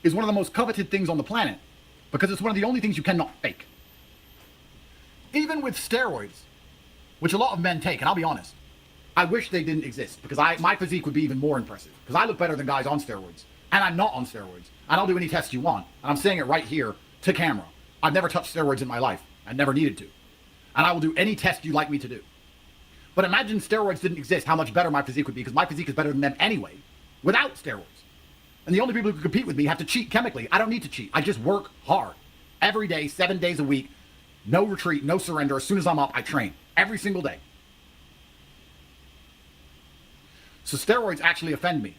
is one of the most coveted things on the planet because it's one of the only things you cannot fake. Even with steroids, which a lot of men take, and I'll be honest, I wish they didn't exist because my physique would be even more impressive because I look better than guys on steroids. And I'm not on steroids. And I'll do any test you want. And I'm saying it right here to camera. I've never touched steroids in my life. I never needed to. And I will do any test you like me to do. But imagine steroids didn't exist, how much better my physique would be, because my physique is better than them anyway, without steroids. And the only people who can compete with me have to cheat chemically. I don't need to cheat. I just work hard. Every day, 7 days a week, no retreat, no surrender. As soon as I'm up, I train. Every single day. So steroids actually offend me.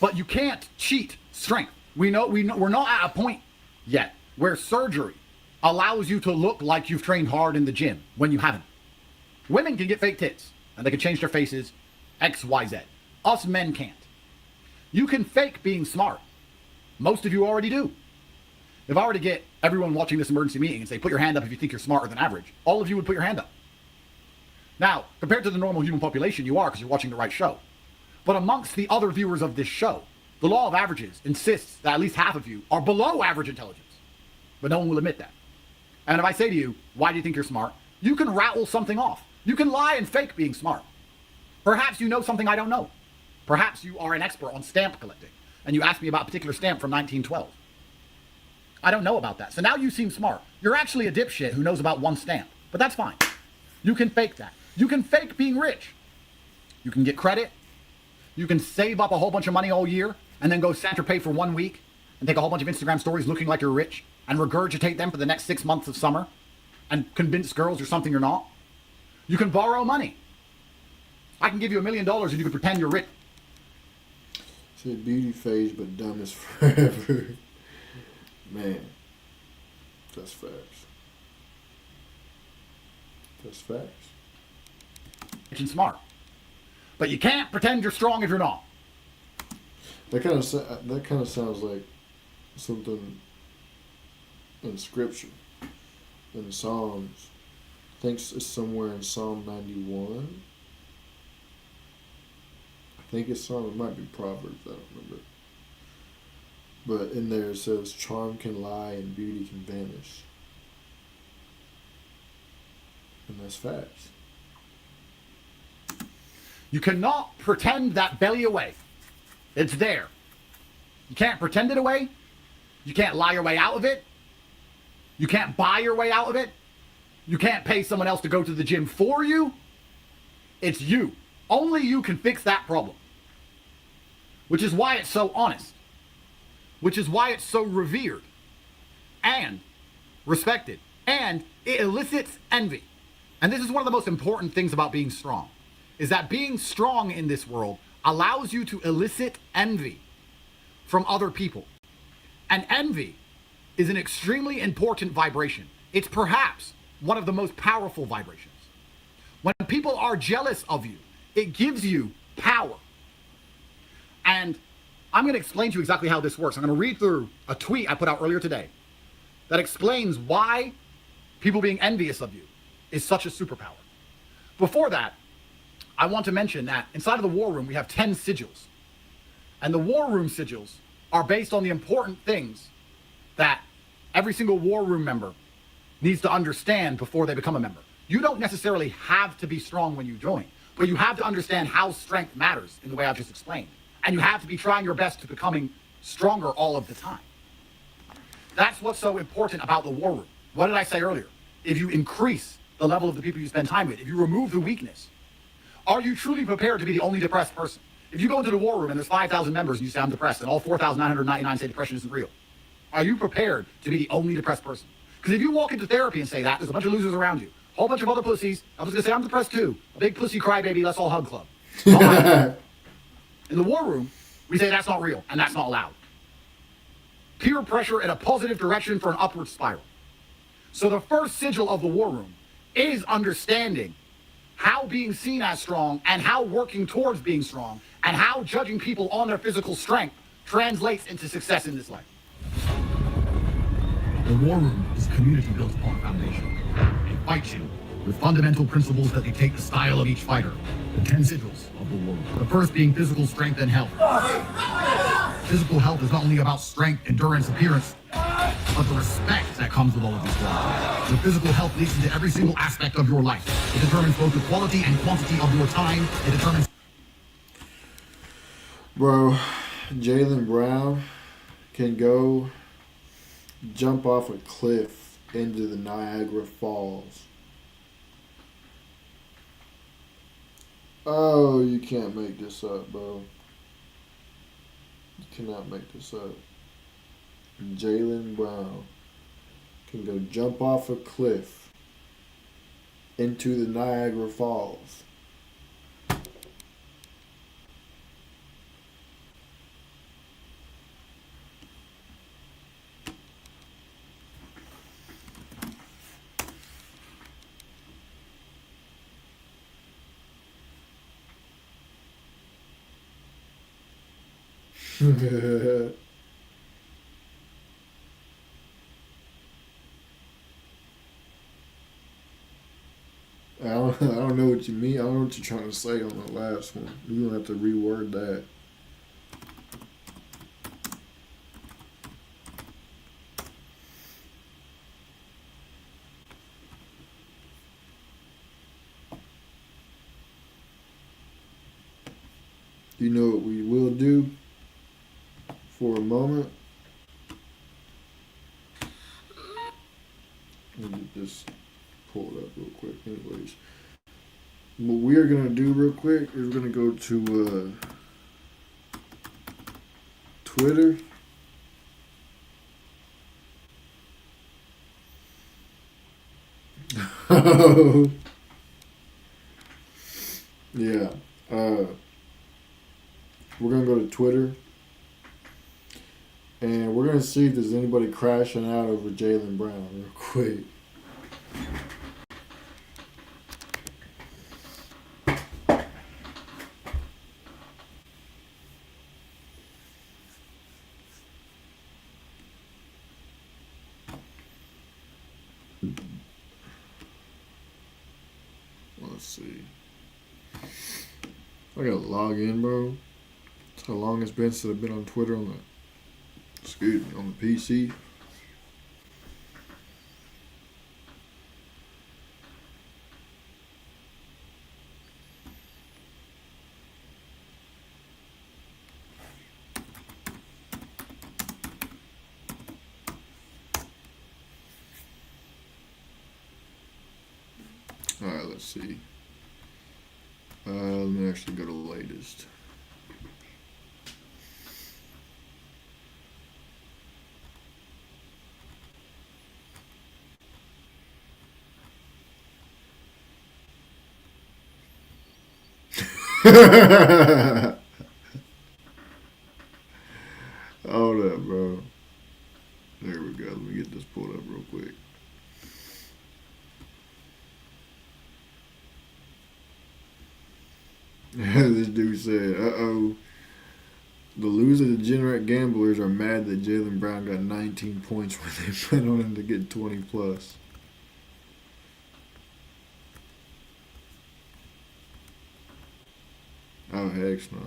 But you can't cheat strength. We're not at a point yet where surgery allows you to look like you've trained hard in the gym when you haven't. Women can get fake tits and they can change their faces, X, Y, Z. Us men can't. You can fake being smart. Most of you already do. If I were to get everyone watching this emergency meeting and say, put your hand up if you think you're smarter than average, all of you would put your hand up. Now, compared to the normal human population, you are because you're watching the right show. But amongst the other viewers of this show, the law of averages insists that at least half of you are below average intelligence. But no one will admit that. And if I say to you, why do you think you're smart? You can rattle something off. You can lie and fake being smart. Perhaps you know something I don't know. Perhaps you are an expert on stamp collecting, and you ask me about a particular stamp from 1912. I don't know about that. So now you seem smart. You're actually a dipshit who knows about one stamp. But that's fine. You can fake that. You can fake being rich. You can get credit. You can save up a whole bunch of money all year, and then go Santa Fe for 1 week, and take a whole bunch of Instagram stories looking like you're rich, and regurgitate them for the next 6 months of summer, and convince girls you're something you're not. You can borrow money. I can give you $1 million and you can pretend you're rich. It's a beauty phase, but dumb is forever. Man, that's facts. That's facts. And smart. But you can't pretend you're strong if you're not. That kind of sounds like something in scripture, in Psalms. I think it's somewhere in Psalm 91. I think it's Psalm, it might be Proverbs, I don't remember. But in there it says, charm can lie and beauty can vanish. And that's facts. You cannot pretend that belly away. It's there. You can't pretend it away. You can't lie your way out of it. You can't buy your way out of it. You can't pay someone else to go to the gym for you. It's you. Only you can fix that problem. Which is why it's so honest. Which is why it's so revered and respected. And it elicits envy. And this is one of the most important things about being strong, is that being strong in this world allows you to elicit envy from other people. And envy is an extremely important vibration. It's perhaps one of the most powerful vibrations. When people are jealous of you, it gives you power. And I'm going to explain to you exactly how this works. I'm going to read through a tweet I put out earlier today that explains why people being envious of you is such a superpower. Before that, I want to mention that inside of the war room, we have 10 sigils. And the war room sigils are based on the important things that every single war room member needs to understand before they become a member. You don't necessarily have to be strong when you join, but you have to understand how strength matters in the way I've just explained. And you have to be trying your best to becoming stronger all of the time. That's what's so important about the war room. What did I say earlier? If you increase the level of the people you spend time with, if you remove the weakness, are you truly prepared to be the only depressed person? If you go into the war room and there's 5,000 members and you say I'm depressed and all 4,999 say depression isn't real, are you prepared to be the only depressed person? Because if you walk into therapy and say that, there's a bunch of losers around you, a whole bunch of other pussies. I'm just going to say I'm depressed too. A big pussy crybaby, let's all hug club. In the war room, we say that's not real and that's not allowed. Peer pressure in a positive direction for an upward spiral. So the first sigil of the war room is understanding how being seen as strong and how working towards being strong and how judging people on their physical strength translates into success in this life. The war room is a community built upon a foundation. It fights you with fundamental principles that dictate the style of each fighter. The 10 sigils of the war room. The first being physical strength and health. Physical health is not only about strength, endurance, appearance, but the respect that comes with all of these qualities. The physical health leads into every single aspect of your life. It determines both the quality and quantity of your time. It determines... Bro, Jaylen Brown can go jump off a cliff into the Niagara Falls. Oh, you can't make this up, bro. You cannot make this up. Jaylen Brown can go jump off a cliff into the Niagara Falls. I don't know what you mean. I don't know what you're trying to say on the last one. You're going to have to reword that. You know what we will do for a moment? Let me just pull it up real quick. Anyways, what we're going to do real quick is we're going to go to Twitter. Yeah. We're going to go to Twitter. And we're going to see if there's anybody crashing out over Jaylen Brown real quick. Let's see. I gotta log in, bro. That's how long it's been since I've been on Twitter on the PC. Alright, let's see. Let me actually go to the latest. Hold up, bro. There we go. Let me get this pulled up real quick. This dude said, "Uh-oh, the loser degenerate gamblers are mad that Jaylen Brown got 19 points when they bet on him to get 20 plus." Oh, heck no.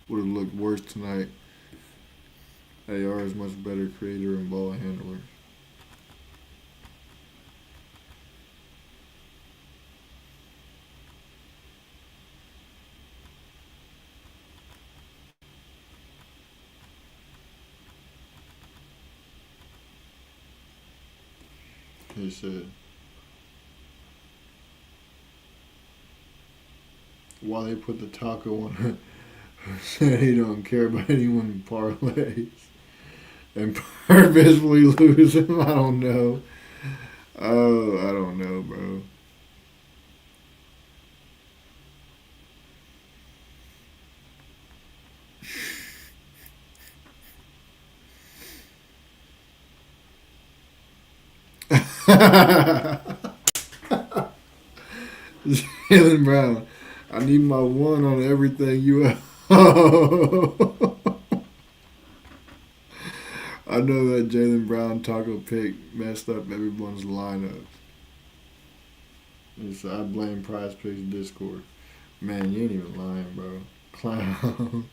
Would have looked worse tonight. AR is much better creator and ball handler. He said, "Why they put the taco on it?" Said he don't care about anyone parlays and purposefully lose him. I don't know. Oh, I don't know, bro. Jaylen Brown, I need my one on everything you have. I know that Jaylen Brown taco pick messed up everyone's lineup. So I blame Prize Picks Discord. Man, you ain't even lying, bro. Clown.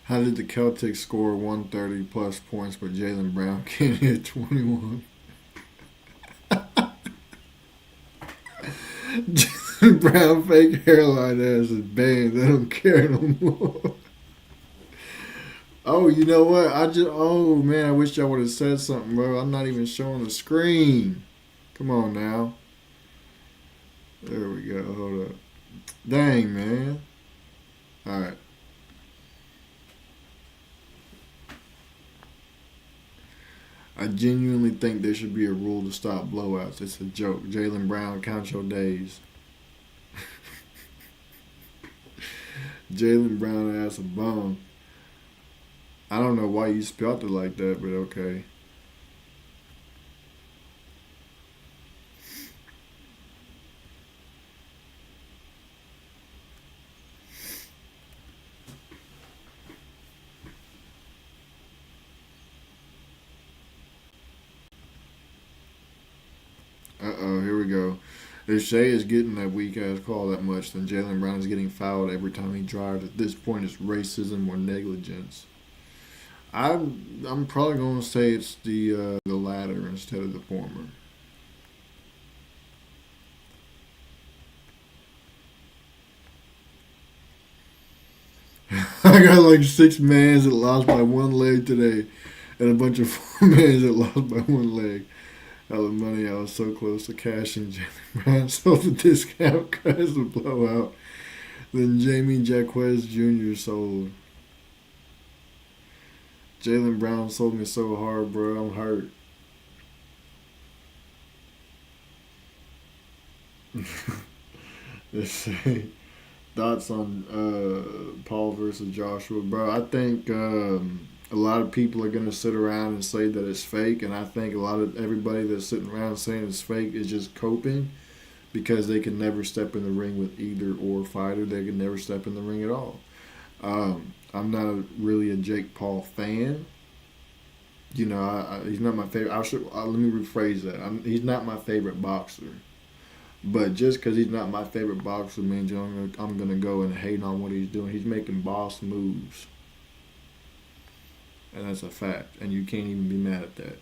How did the Celtics score 130 plus points, but Jaylen Brown can't hit 21? Jaylen Brown fake hairline ass is banned. I don't care no more. Oh, you know what? Oh man, I wish y'all would have said something, bro. I'm not even showing the screen. Come on now. There we go. Hold up. Dang, man. All right. I genuinely think there should be a rule to stop blowouts. It's a joke. Jaylen Brown, count your days. Jaylen Brown ass a bum. I don't know why you spelled it like that, but okay. Uh-oh, here we go. If Shea is getting that weak ass call that much, then Jaylen Brown is getting fouled every time he drives. At this point, it's racism or negligence. I'm probably going to say it's the latter instead of the former. I got like 6 mans that lost by one leg today, and a bunch of 4 mans that lost by one leg. All the money I was so close to cashing. Jaylen Brown sold the discount because of blowout. Then Jamie Jacquez Jr. sold. Jaylen Brown sold me so hard, bro. I'm hurt. Let's see. Thoughts on Paul versus Joshua, bro? I think a lot of people are gonna sit around and say that it's fake, and I think a lot of everybody that's sitting around saying it's fake is just coping because they can never step in the ring with either or fighter. They can never step in the ring at all. I'm not really a Jake Paul fan. You know, he's not my favorite. Let me rephrase that. He's not my favorite boxer. But just because he's not my favorite boxer means I'm gonna go and hate on what he's doing. He's making boss moves, and that's a fact. And you can't even be mad at that.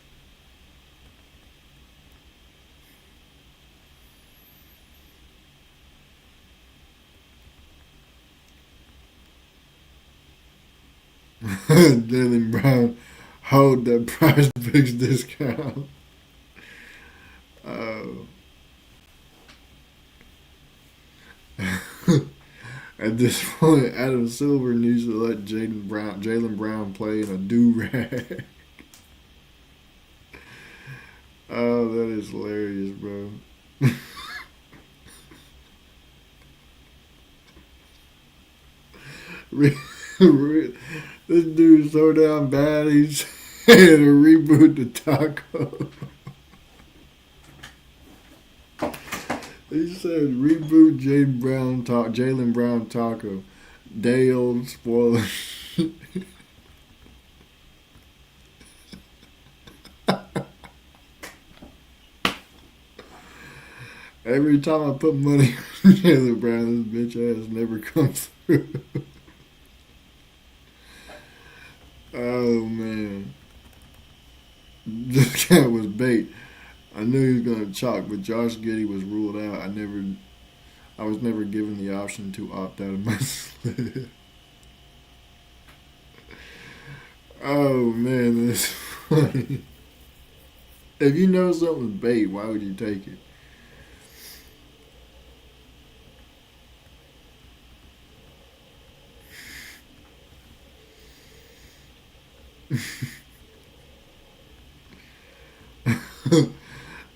Jaylen Brown, hold that Prize Picks discount. Oh. At this point, Adam Silver needs to let Jalen Brown play in a do rag. Oh, that is hilarious, bro. This dude's so damn bad. He's saying to reboot the taco. He said reboot Jalen Brown taco. Day old spoiler. Every time I put money on Jalen Brown, this bitch ass never comes through. Oh man, this guy was bait. I knew he was gonna chalk, but Josh Giddey was ruled out. I was never given the option to opt out of my slip. Oh man, that's funny. If you know something's bait, why would you take it?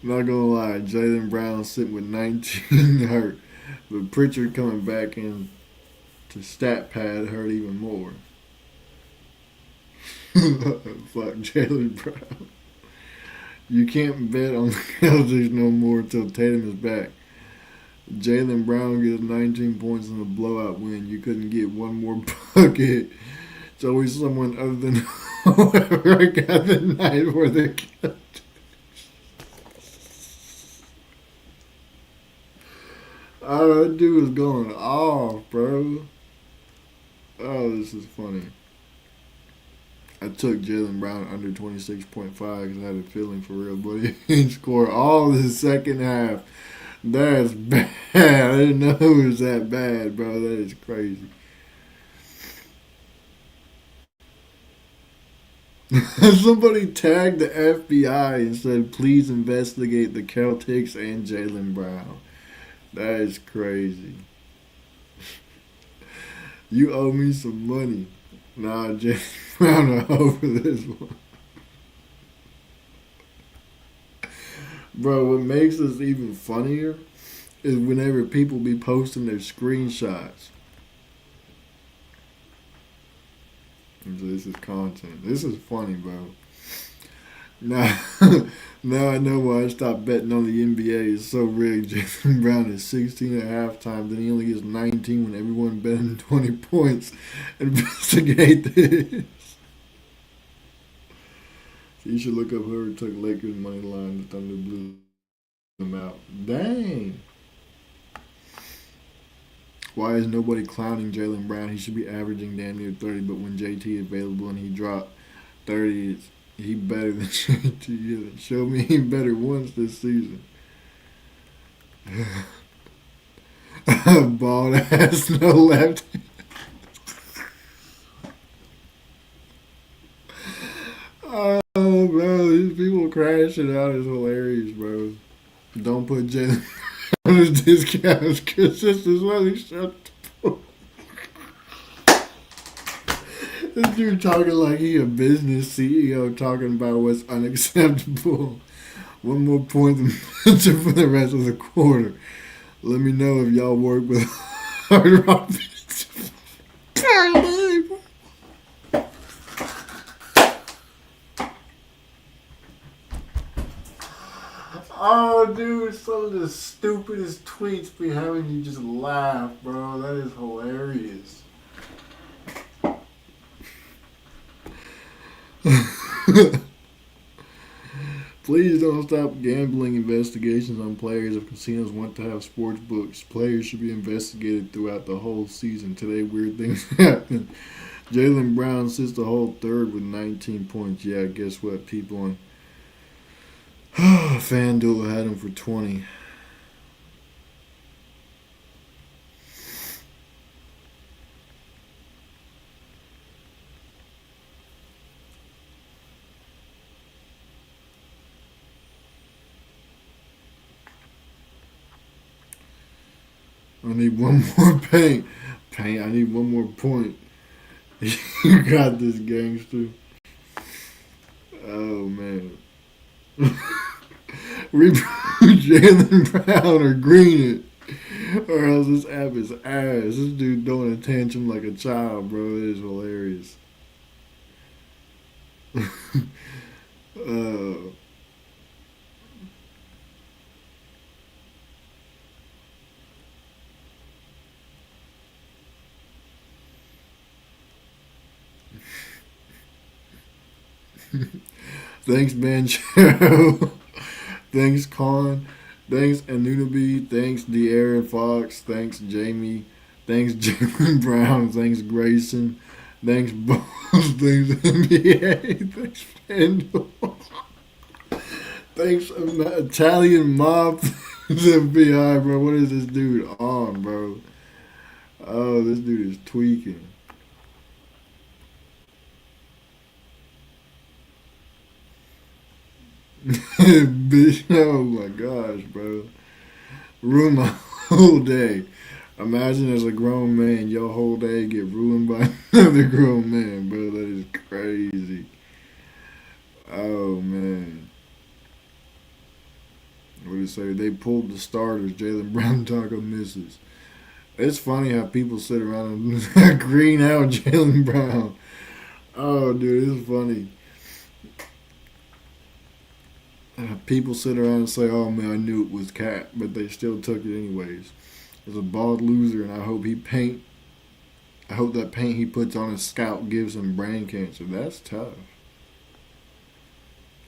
Not gonna lie, Jalen Brown sitting with 19 hurt, but Pritchard coming back in to stat pad hurt even more. Fuck Jalen Brown. You can't bet on the Celtics no more until Tatum is back. Jalen Brown gets 19 points in a blowout win. You couldn't get one more bucket. It's always someone other than whoever got the night for the Celtics. Oh, that dude is going off, bro. Oh, this is funny. I took Jalen Brown under 26.5 because I had a feeling for real, but he scored all the second half. That's bad. I didn't know it was that bad, bro. That is crazy. Somebody tagged the FBI and said, please investigate the Celtics and Jalen Brown. That is crazy. You owe me some money. Nah, Jalen Brown are over this one. Bro, what makes this even funnier is whenever people be posting their screenshots. This is content. This is funny, bro. Now, now I know why I stopped betting on the NBA. It's so rigged. Jalen Brown is 16 at halftime. Then he only gets 19 when everyone betting 20 points. Investigate this. You should look up whoever took Lakers money line. The Thunder blew them out. Dang. Why is nobody clowning Jalen Brown? He should be averaging damn near 30, but when JT is available and he dropped 30, he better than JT. Show me he better once this season. Bald ass, no left. Oh, bro, these people crashing out is hilarious, bro. Don't put Jalen on his discounts because this is what he shut the This dude talking like he a business CEO talking about what's unacceptable. One more point to mention for the rest of the quarter. Let me know if y'all work with hard rock. Oh, dude, some of the stupidest tweets be having you just laugh, bro. That is hilarious. Please don't stop gambling investigations on players. If casinos want to have sports books, players should be investigated throughout the whole season. Today, weird things happen. Jalen Brown sits the whole third with 19 points. Yeah, guess what? People on FanDuel had him for 20. I need one more paint. Paint. I need one more point. You got this, gangster. Oh man. Reboot Jalen Brown or green it, or else this app is ass. This dude throwing a tantrum like a child, bro. It is hilarious. uh, thanks, Bancho. Thanks, Con. Thanks, Anunabi. Thanks, De'Aaron Fox. Thanks, Jamie. Thanks, Jalen Brown. Thanks, Grayson. Thanks, Bones. Thanks, NBA. Thanks, Fandle. Thanks, Italian Mob. Thanks, FBI, bro. What is this dude on, bro? Oh, this dude is tweaking. Bitch, oh my gosh, bro. Ruin my whole day. Imagine as a grown man, your whole day get ruined by another grown man, bro. That is crazy. Oh man. What do you say? They pulled the starters. Jalen Brown taco misses. It's funny how people sit around and green out Jalen Brown. Oh, dude, it's funny. People sit around and say, "Oh man, I knew it was Cat," but they still took it anyways. He's a bald loser, and I hope he paint. I hope that paint he puts on his scalp gives him brain cancer. That's tough.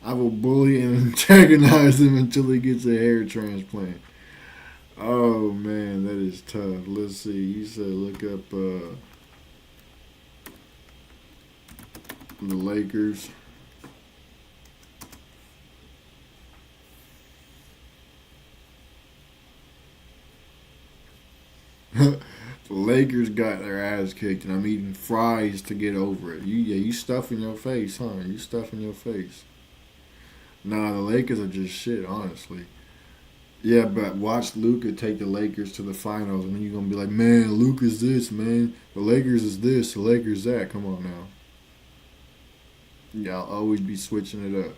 I will bully and antagonize him until he gets a hair transplant. Oh man, that is tough. Let's see. You said look up the Lakers. The Lakers got their ass kicked, and I'm eating fries to get over it. You stuffing your face, huh? You stuffing your face. Nah, the Lakers are just shit, honestly. Yeah, but watch Luca take the Lakers to the finals, and then you're gonna be like, man, Luca's this, man. The Lakers is this, the Lakers that. Come on now. Yeah, I'll always be switching it up.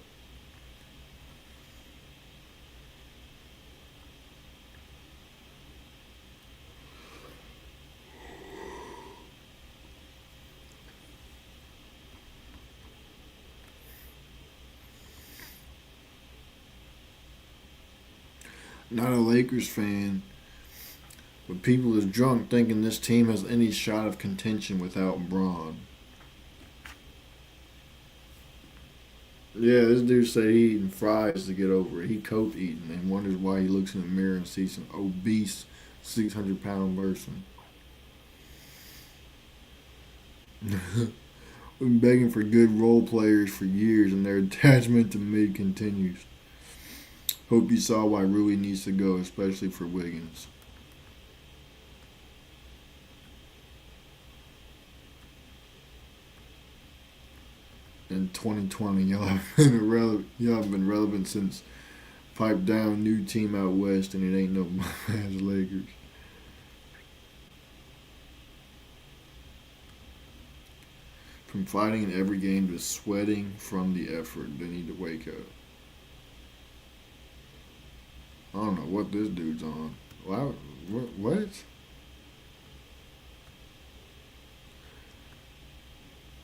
Not a Lakers fan, but people is drunk thinking this team has any shot of contention without Braun. Yeah, this dude said he eating fries to get over it. He coke eating and wonders why he looks in the mirror and sees an obese 600-pound person. Been begging for good role players for years, and their attachment to me continues. Hope you saw why Rui needs to go, especially for Wiggins. In 2020, y'all have been relevant since pipe down new team out west, and it ain't no ass Lakers. From fighting in every game to sweating from the effort, they need to wake up. I don't know what this dude's on. Wow, what?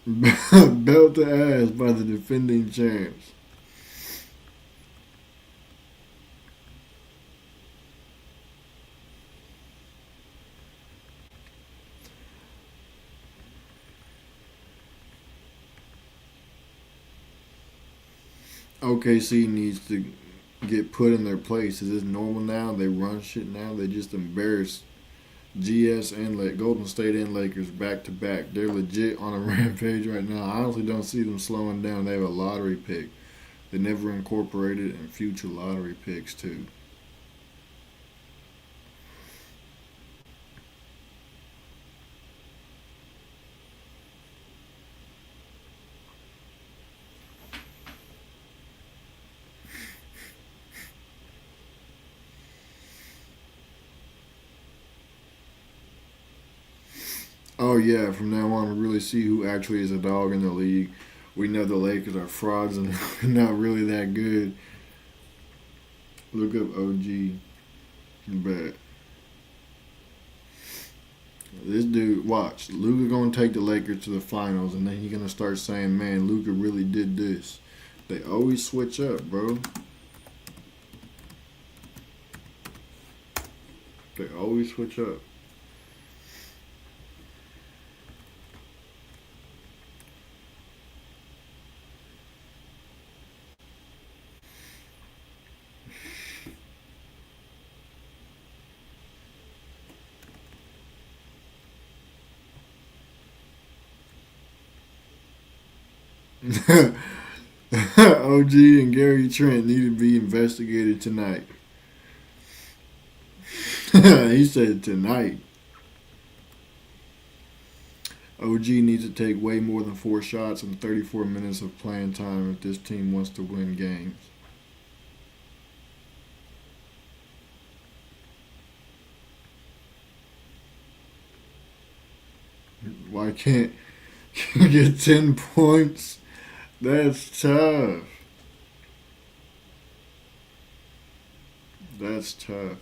Belt to ass by the defending champs. OKC needs to get put in their place. Is this normal now? They run shit now. They just embarrass GS and Golden State and Lakers back to back. They're legit on a rampage right now. I honestly don't see them slowing down. They have a lottery pick. They never incorporated in future lottery picks too. Oh yeah, from now on we really see who actually is a dog in the league. We know the Lakers are frauds and not really that good. Look up OG. But this dude, watch. Luka gonna take the Lakers to the finals, and then he gonna start saying, "Man, Luka really did this." They always switch up, bro. They always switch up. OG and Gary Trent need to be investigated tonight. He said tonight. OG needs to take way more than 4 shots in 34 minutes of playing time if this team wants to win games. Why can't you get 10 points? That's tough. That's tough.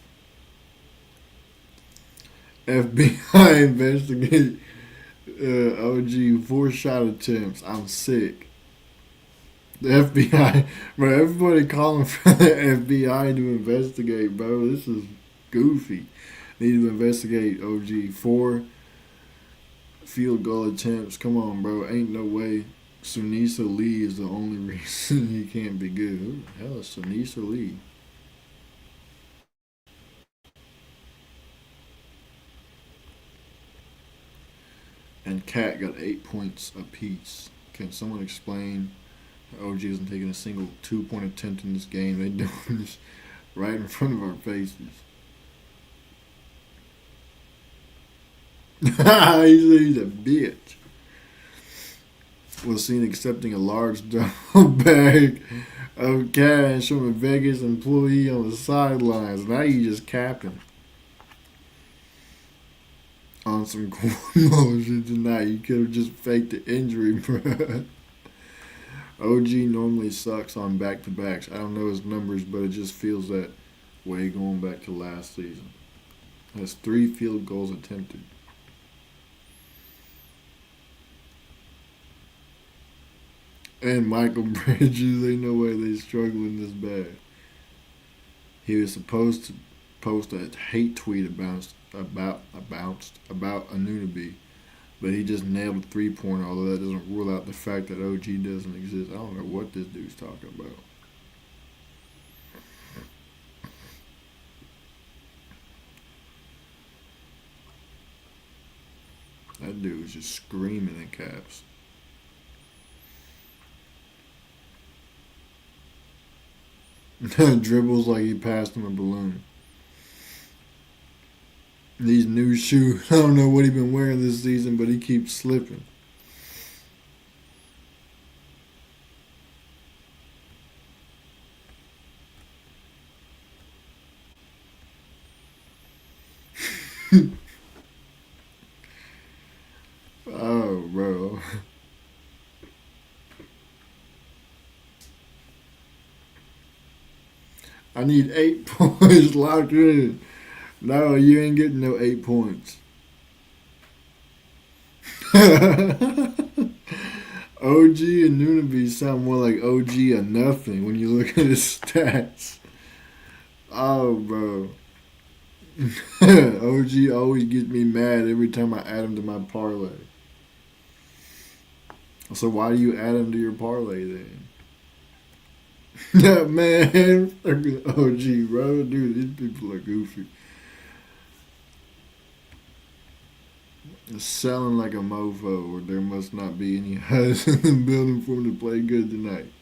FBI investigate OG 4 shot attempts. I'm sick. The FBI, bro. Everybody calling for the FBI to investigate, bro. This is goofy. Need to investigate OG 4 field goal attempts. Come on, bro. Ain't no way. Sunisa Lee is the only reason he can't be good. Who the hell is Sunisa Lee? And Cat got 8 points apiece. Can someone explain how OG isn't taking a single 2-point attempt in this game? They doing this right in front of our faces. He's a bitch. Was seen accepting a large bag of cash from a Vegas employee on the sidelines. Now you just capping on some cool motion tonight. You could have just faked the injury, bro. OG normally sucks on back-to-backs. I don't know his numbers, but it just feels that way going back to last season. Has 3 field goals attempted. And Michael Bridges, ain't no way they struggling this bad. He was supposed to post a hate tweet about Anunoby, but he just nailed a 3-pointer. Although that doesn't rule out the fact that OG doesn't exist. I don't know what this dude's talking about. That dude was just screaming in caps. Dribbles like he passed him a balloon. These new shoes, I don't know what he been wearing this season, but he keeps slipping. Oh, bro. I need 8 points locked in. No, you ain't getting no 8 points. OG and Nunaby sound more like OG or nothing when you look at his stats. Oh, bro. OG always gets me mad every time I add him to my parlay. So why do you add him to your parlay then? Yeah, man. OG, bro. Dude, these people are goofy. It's selling like a mofo, or there must not be any huts in the building for him to play good tonight.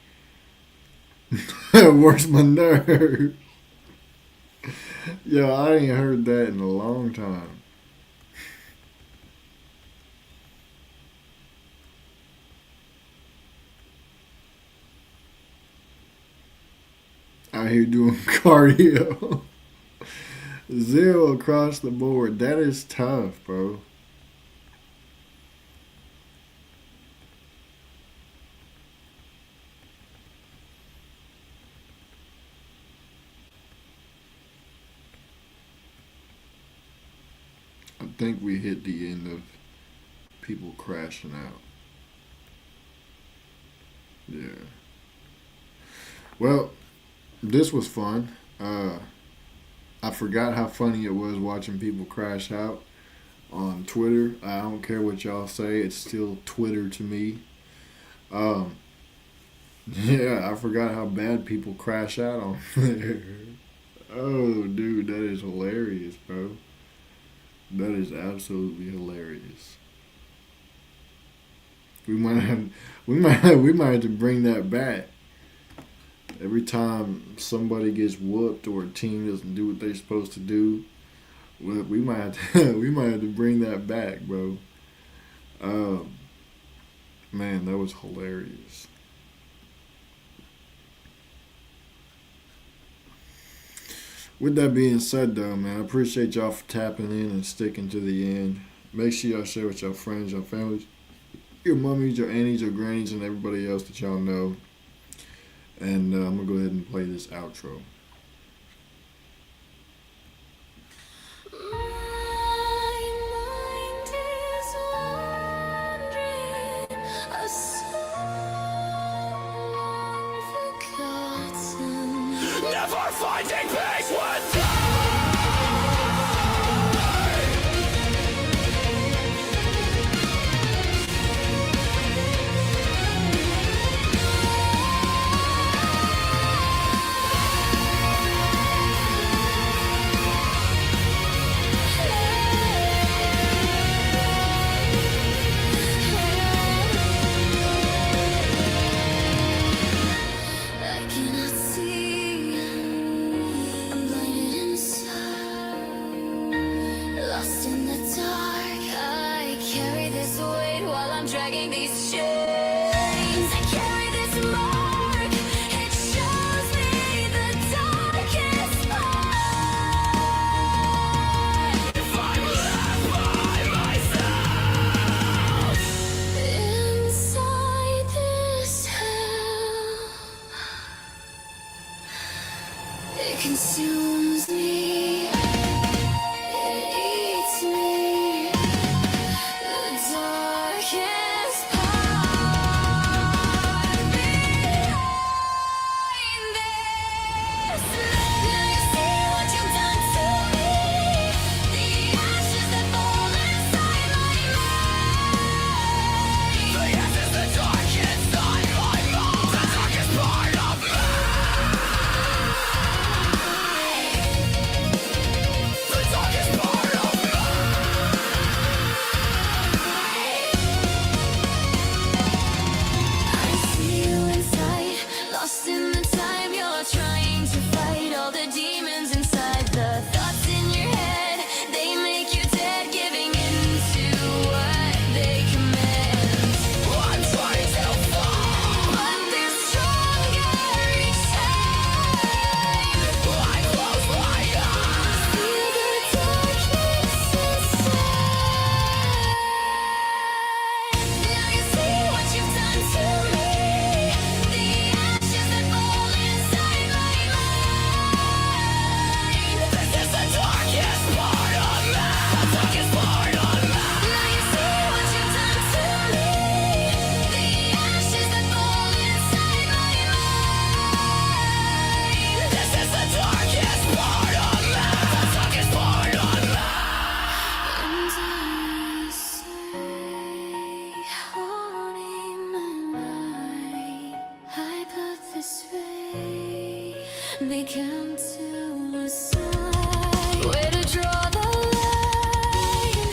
It works my nerves. Yo, I ain't heard that in a long time. Out here doing cardio. 0 across the board. That is tough, bro. think we hit the end of people crashing out. Yeah. Well, this was fun. I forgot how funny it was watching people crash out on Twitter. I don't care what y'all say, it's still Twitter to me. Yeah, I forgot how bad people crash out on there. Oh, dude, that is hilarious, bro. That is absolutely hilarious. We might have to bring that back. Every time somebody gets whooped or a team doesn't do what they're supposed to do, we might have to, we might have to bring that back, bro. Man, that was hilarious. With that being said, though, man, I appreciate y'all for tapping in and sticking to the end. Make sure y'all share with your friends, your families, your mummies, your aunties, your grannies, and everybody else that y'all know. And I'm going to go ahead and play this outro. Never finding peace with dragging these chains. I carry this mark. It shows me the darkest part. If I'm left by myself inside this hell, it consumes me. It eats me. The darkest become suicide. Way to draw the line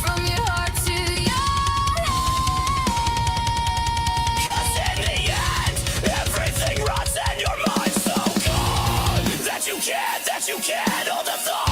from your heart to your head. 'Cause in the end, everything rots and your mind's so cold that you can't hold the thought.